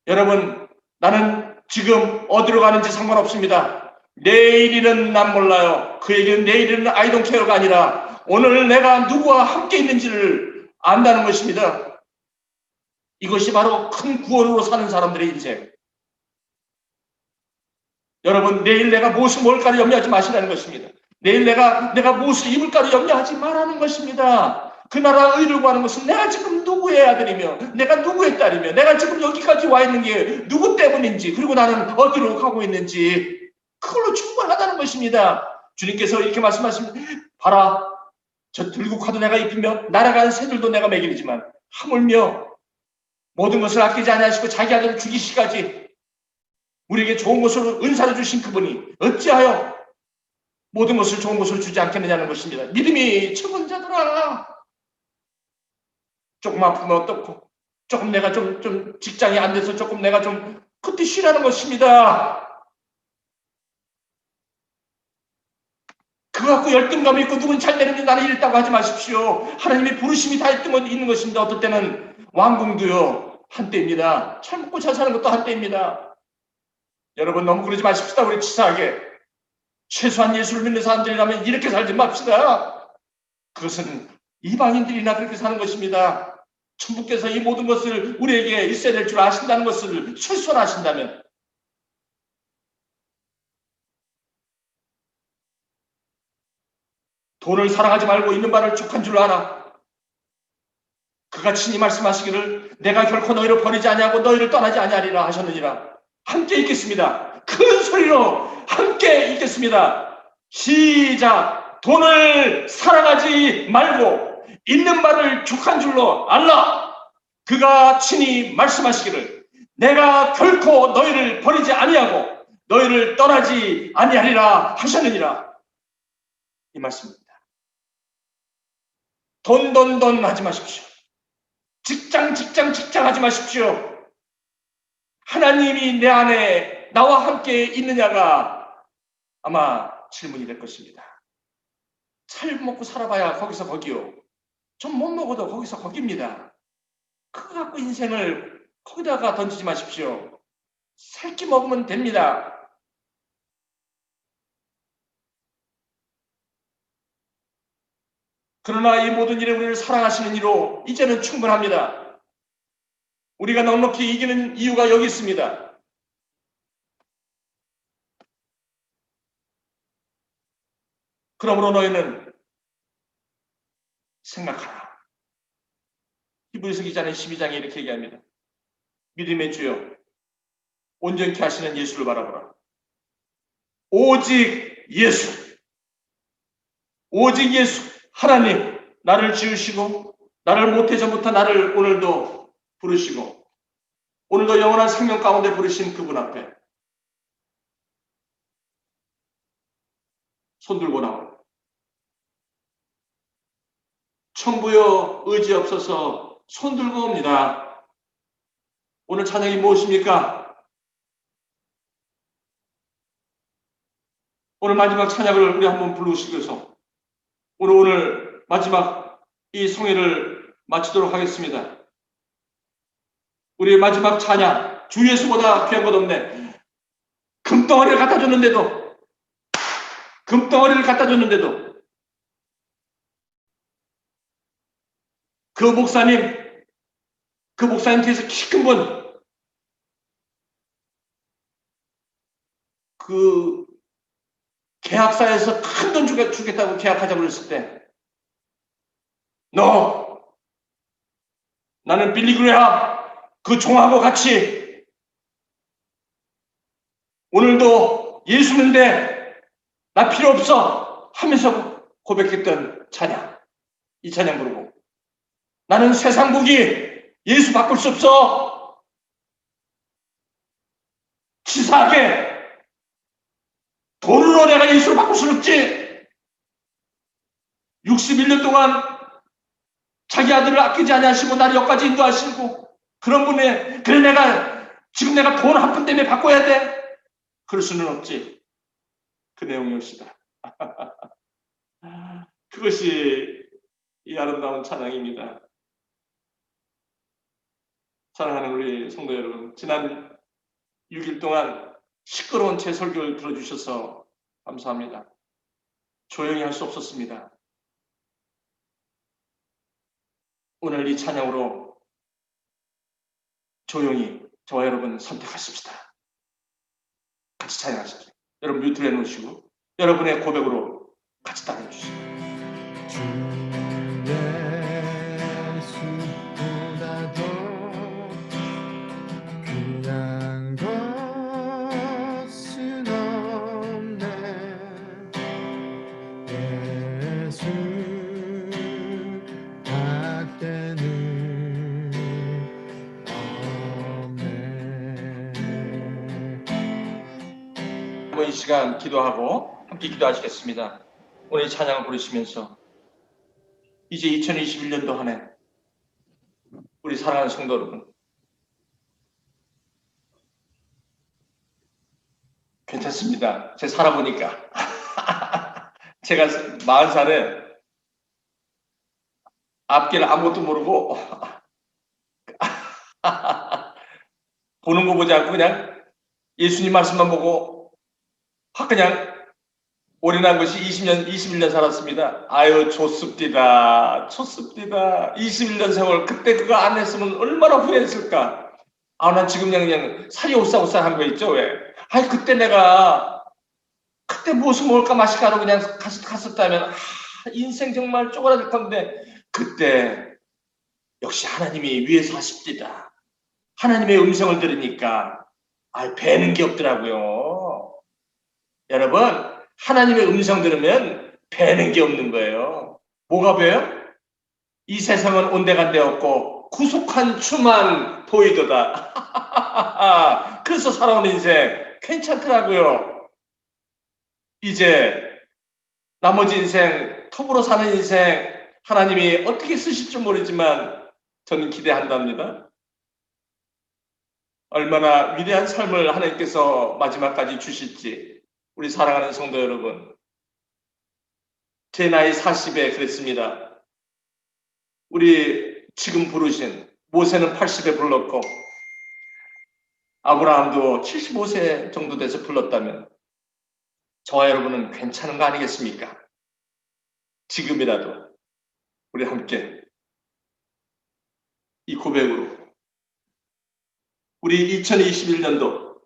여러분, 나는 지금 어디로 가는지 상관없습니다. 내일이는 난 몰라요. 그에게는 내일이는 I don't care가 아니라 오늘 내가 누구와 함께 있는지를 안다는 것입니다. 이것이 바로 큰 구원으로 사는 사람들의 인생. 여러분, 내일 내가 무엇을 먹을까를 염려하지 마시라는 것입니다. 내일 내가 무엇을 입을까를 염려하지 말라는 것입니다. 그 나라 의를 구하는 것은 내가 지금 누구의 아들이며 내가 누구의 딸이며 내가 지금 여기까지 와 있는 게 누구 때문인지 그리고 나는 어디로 가고 있는지 그걸로 충분하다는 것입니다. 주님께서 이렇게 말씀하십니다. 봐라, 저 들국화도 내가 입히며 날아가는 새들도 내가 먹이지만 하물며 모든 것을 아끼지 아니하시고 자기 아들을 죽이시기까지 우리에게 좋은 것으로 은사를 주신 그분이 어찌하여 모든 것을 좋은 것으로 주지 않겠느냐는 것입니다. 믿음이 적은 자들아. 조금 아프면 어떻고 조금 내가 좀 직장이 안 돼서 조금 내가 좀 그때 쉬라는 것입니다. 그거 갖고 열등감이 있고 누군 잘 되는데 나는 이랬다고 하지 마십시오. 하나님의 부르심이 다 있는 것입니다. 어떨 때는 왕궁도요 한때입니다. 잘 먹고 잘 사는 것도 한때입니다. 여러분 너무 그러지 마십시다. 우리 치사하게 최소한 예수를 믿는 사람들이라면 이렇게 살지 맙시다. 그것은 이방인들이나 그렇게 사는 것입니다. 천부께서 이 모든 것을 우리에게 있어야 될 줄 아신다는 것을 최소한 아신다면 돈을 사랑하지 말고 있는 바를 족한 줄 알아. 그가 친히 말씀하시기를 내가 결코 너희를 버리지 아니하고 너희를 떠나지 아니하리라 하셨느니라. 함께 읽겠습니다. 큰 소리로 함께 읽겠습니다. 시작. 돈을 사랑하지 말고 있는 바를 족한 줄로 알라. 그가 친히 말씀하시기를 내가 결코 너희를 버리지 아니하고 너희를 떠나지 아니하리라 하셨느니라. 이 말씀입니다. 돈 하지 마십시오. 직장 하지 마십시오. 하나님이 내 안에 나와 함께 있느냐가 아마 질문이 될 것입니다. 잘 먹고 살아봐야 거기서 거기요. 좀 못 먹어도 거기서 거기입니다. 그거 갖고 인생을 거기다가 던지지 마십시오. 살기 먹으면 됩니다. 그러나 이 모든 일에 우리를 사랑하시는 이로 이제는 충분합니다. 우리가 넉넉히 이기는 이유가 여기 있습니다. 그러므로 너희는 생각하라. 히브리서 기자는 12장에 이렇게 얘기합니다. 믿음의 주여 온전케 하시는 예수를 바라보라. 오직 예수. 오직 예수. 하나님 나를 지으시고 나를 모태전부터 나를 오늘도 부르시고 오늘도 영원한 생명 가운데 부르신 그분 앞에 손들고 나오라. 천부여 의지 없어서 손 들고 옵니다. 오늘 찬양이 무엇입니까? 오늘 마지막 찬양을 우리 한번 부르시면서 오늘 마지막 이 성회를 마치도록 하겠습니다. 우리의 마지막 찬양, 주 예수보다 귀한 것 없네. 금덩어리를 갖다 줬는데도, 금덩어리를 갖다 줬는데도 그 목사님 뒤에서 키 큰 분, 그 계약사에서 큰 돈 주겠다고 계약하자고 그랬을 때, 너, 나는 빌리그레야 그 종하고 같이 오늘도 예수 믿는데 나 필요 없어 하면서 고백했던 찬양, 이 찬양 부르고, 나는 세상 복이 예수 바꿀 수 없어. 치사하게 돈으로 내가 예수를 바꿀 수 없지. 61년 동안 자기 아들을 아끼지 아니하시고 나를 여기까지 인도하시고, 그런 분에 그래 지금 내가 돈 한 푼 때문에 바꿔야 돼? 그럴 수는 없지. 그 내용이었습니다. 그것이 이 아름다운 찬양입니다. 사랑하는 우리 성도 여러분, 지난 6일 동안 시끄러운 제 설교를 들어주셔서 감사합니다. 조용히 할 수 없었습니다. 오늘 이 찬양으로 조용히 저와 여러분 선택하십시다. 같이 찬양하십시오. 여러분 뮤트를 해놓으시고 여러분의 고백으로 같이 따라해 주시죠. 이 시간 기도하고 함께 기도하시겠습니다. 오늘 이 찬양을 부르시면서 이제 2021년도 한 해 우리 사랑하는 성도 여러분, 괜찮습니다. 제가 살아보니까 제가 40살에 앞길 아무것도 모르고 보는 거 보지 않고 그냥 예수님 말씀만 보고 그냥 올인한 것이 21년 살았습니다. 아유, 좋습니다. 21년 세월, 그때 그거 안 했으면 얼마나 후회했을까. 난 지금 그냥 살이 오싹오싹 한 거 있죠, 왜? 그때 그때 무엇을 먹을까 마실까 하고 그냥 갔었다면, 인생 정말 쪼그라들 건데, 그때 역시 하나님이 위에서 하십니다. 하나님의 음성을 들으니까, 배는 게 없더라고요. 여러분, 하나님의 음성 들으면 배는 게 없는 거예요. 뭐가 배요? 이 세상은 온데간데 없고 구속한 주만 보이도다. 그래서 살아온 인생 괜찮더라고요. 이제 나머지 인생, 톱으로 사는 인생 하나님이 어떻게 쓰실 줄 모르지만 저는 기대한답니다. 얼마나 위대한 삶을 하나님께서 마지막까지 주실지. 우리 사랑하는 성도 여러분, 제 나이 40에 그랬습니다. 우리 지금 부르신 모세는 80에 불렀고 아브라함도 75세 정도 돼서 불렀다면 저와 여러분은 괜찮은 거 아니겠습니까? 지금이라도 우리 함께 이 고백으로 우리 2021년도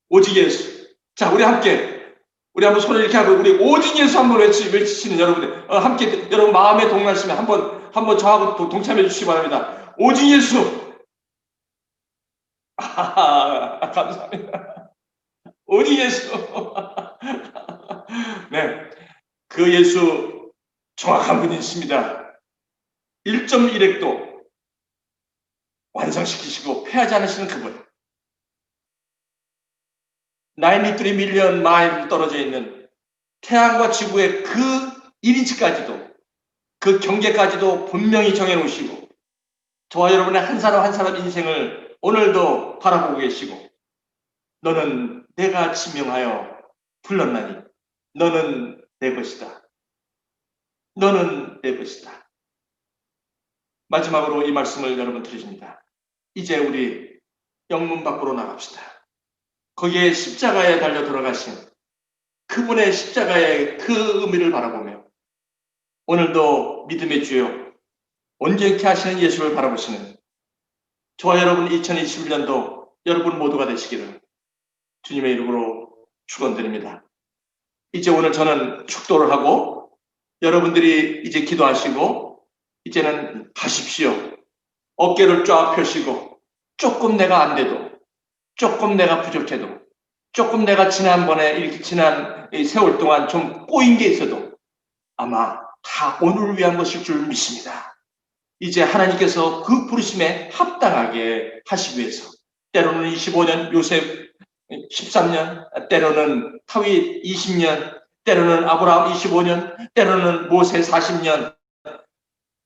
오직 예수. 자, 우리 한번 손을 이렇게 하고 우리 오직 예수 한번 외치시는 여러분들, 함께 여러분 마음에 동하시면 한번 저하고 동참해 주시기 바랍니다. 오직 예수. 감사합니다. 오직 예수. 네, 그 예수 정확한 분이십니다. 1.1핵도 완성시키시고 패하지 않으시는 그분. 93 밀리언 마일 떨어져 있는 태양과 지구의 그 1인치까지도 그 경계까지도 분명히 정해놓으시고 저와 여러분의 한 사람 한 사람 인생을 오늘도 바라보고 계시고 너는 내가 지명하여 불렀나니 너는 내 것이다. 너는 내 것이다. 마지막으로 이 말씀을 여러분 드립니다. 이제 우리 영문 밖으로 나갑시다. 거기에 십자가에 달려 돌아가신 그분의 십자가의 그 의미를 바라보며 오늘도 믿음의 주여 온전케 하시는 예수를 바라보시는 저와 여러분 2021년도 여러분 모두가 되시기를 주님의 이름으로 축원드립니다. 이제 오늘 저는 축도를 하고 여러분들이 이제 기도하시고 이제는 가십시오. 어깨를 쫙 펴시고 조금 내가 안 돼도 조금 내가 부족해도 조금 내가 지난번에 이렇게 지난 세월 동안 좀 꼬인 게 있어도 아마 다 오늘을 위한 것일 줄 믿습니다. 이제 하나님께서 그 부르심에 합당하게 하시기 위해서 때로는 25년 요셉 13년 때로는 다윗 20년 때로는 아브라함 25년 때로는 모세 40년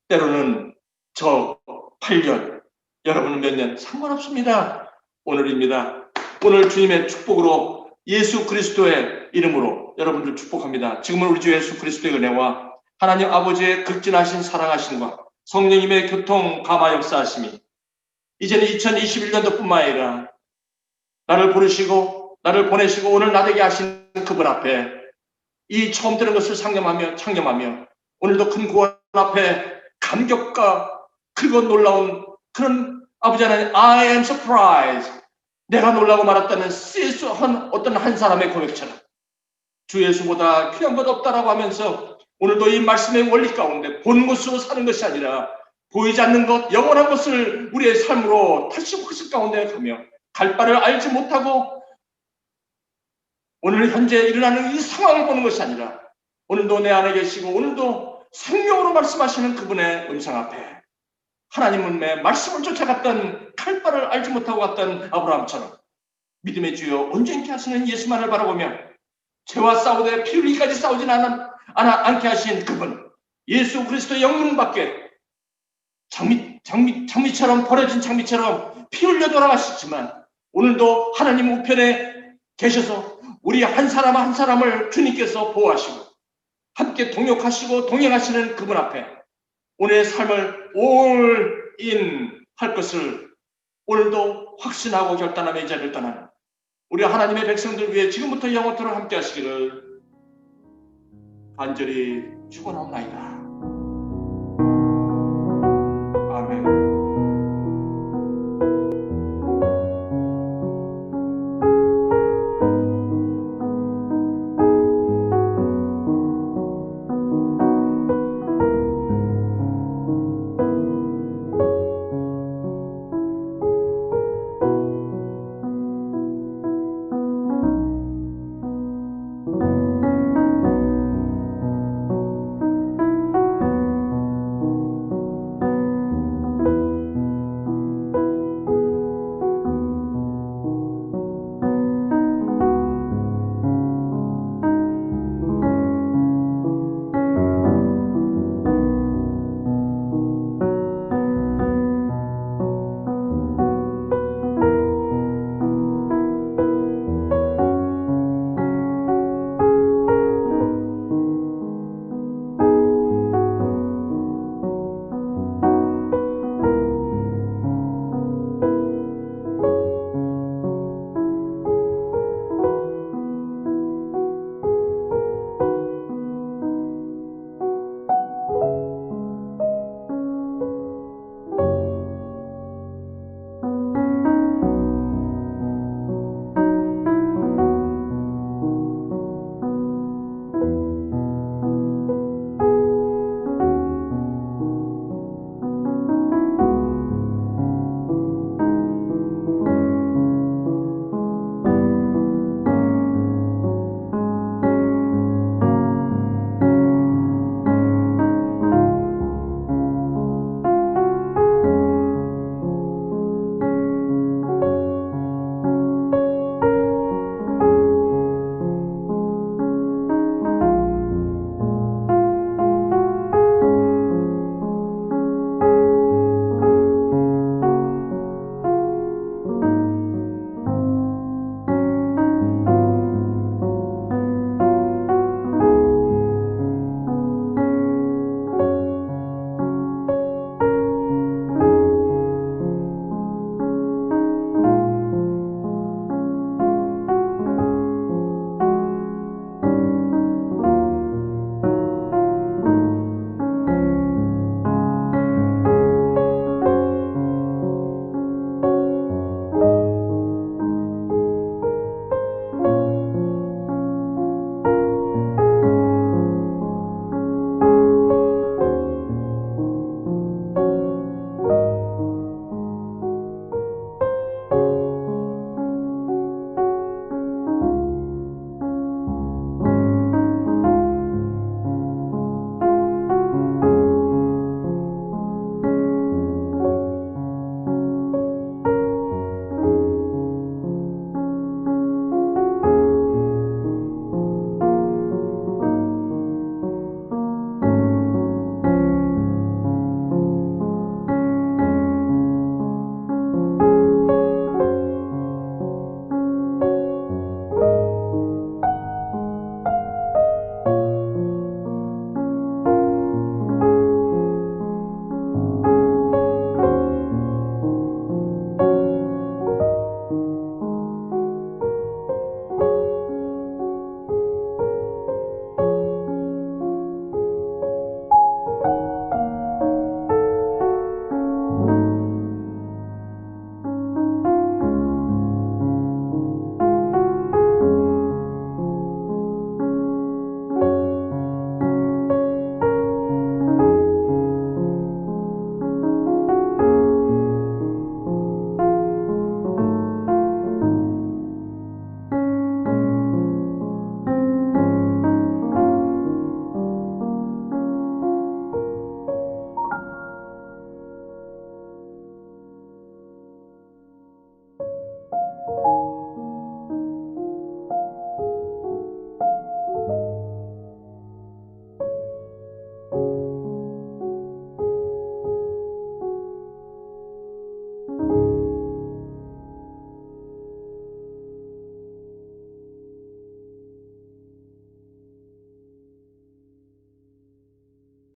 때로는 저 8년 여러분은 몇 년 상관없습니다. 오늘입니다. 오늘 주님의 축복으로 예수 그리스도의 이름으로 여러분들 축복합니다. 지금은 우리 주 예수 그리스도의 은혜와 하나님 아버지의 극진하신 사랑하심과 성령님의 교통 감화 역사하심이 이제는 2021년도뿐만 아니라 나를 부르시고 나를 보내시고 오늘 나되게 하신 그분 앞에 이 처음 들은 것을 창념하며 오늘도 큰 구원 앞에 감격과 크고 놀라운 그런 아버지 하나님 I am surprised 내가 놀라고 말았다는 실수한 어떤 한 사람의 고백처럼 주 예수보다 귀한 것 없다라고 하면서 오늘도 이 말씀의 원리 가운데 본 것으로 사는 것이 아니라 보이지 않는 것 영원한 것을 우리의 삶으로 다시 확신 가운데 가며 갈 바를 알지 못하고 오늘 현재 일어나는 이 상황을 보는 것이 아니라 오늘도 내 안에 계시고 오늘도 생명으로 말씀하시는 그분의 음성 앞에 하나님은 내 말씀을 쫓아갔던 갈 바를 알지 못하고 갔던 아브라함처럼 믿음의 주여 온전케 하시는 예수만을 바라보며 죄와 싸우되 피 흘리기까지 싸우진 않게 하신 그분 예수 그리스도의 영문 밖에 장미처럼 버려진 장미처럼 피 흘려 돌아가셨지만 오늘도 하나님 우편에 계셔서 우리 한 사람 한 사람을 주님께서 보호하시고 함께 동역하시고 동행하시는 그분 앞에 오늘의 삶을 올인 할 것을 오늘도 확신하고 결단하며 이 자리를 떠나는 우리 하나님의 백성들 위해 지금부터 영원토록 함께 하시기를 간절히 축원하옵나이다.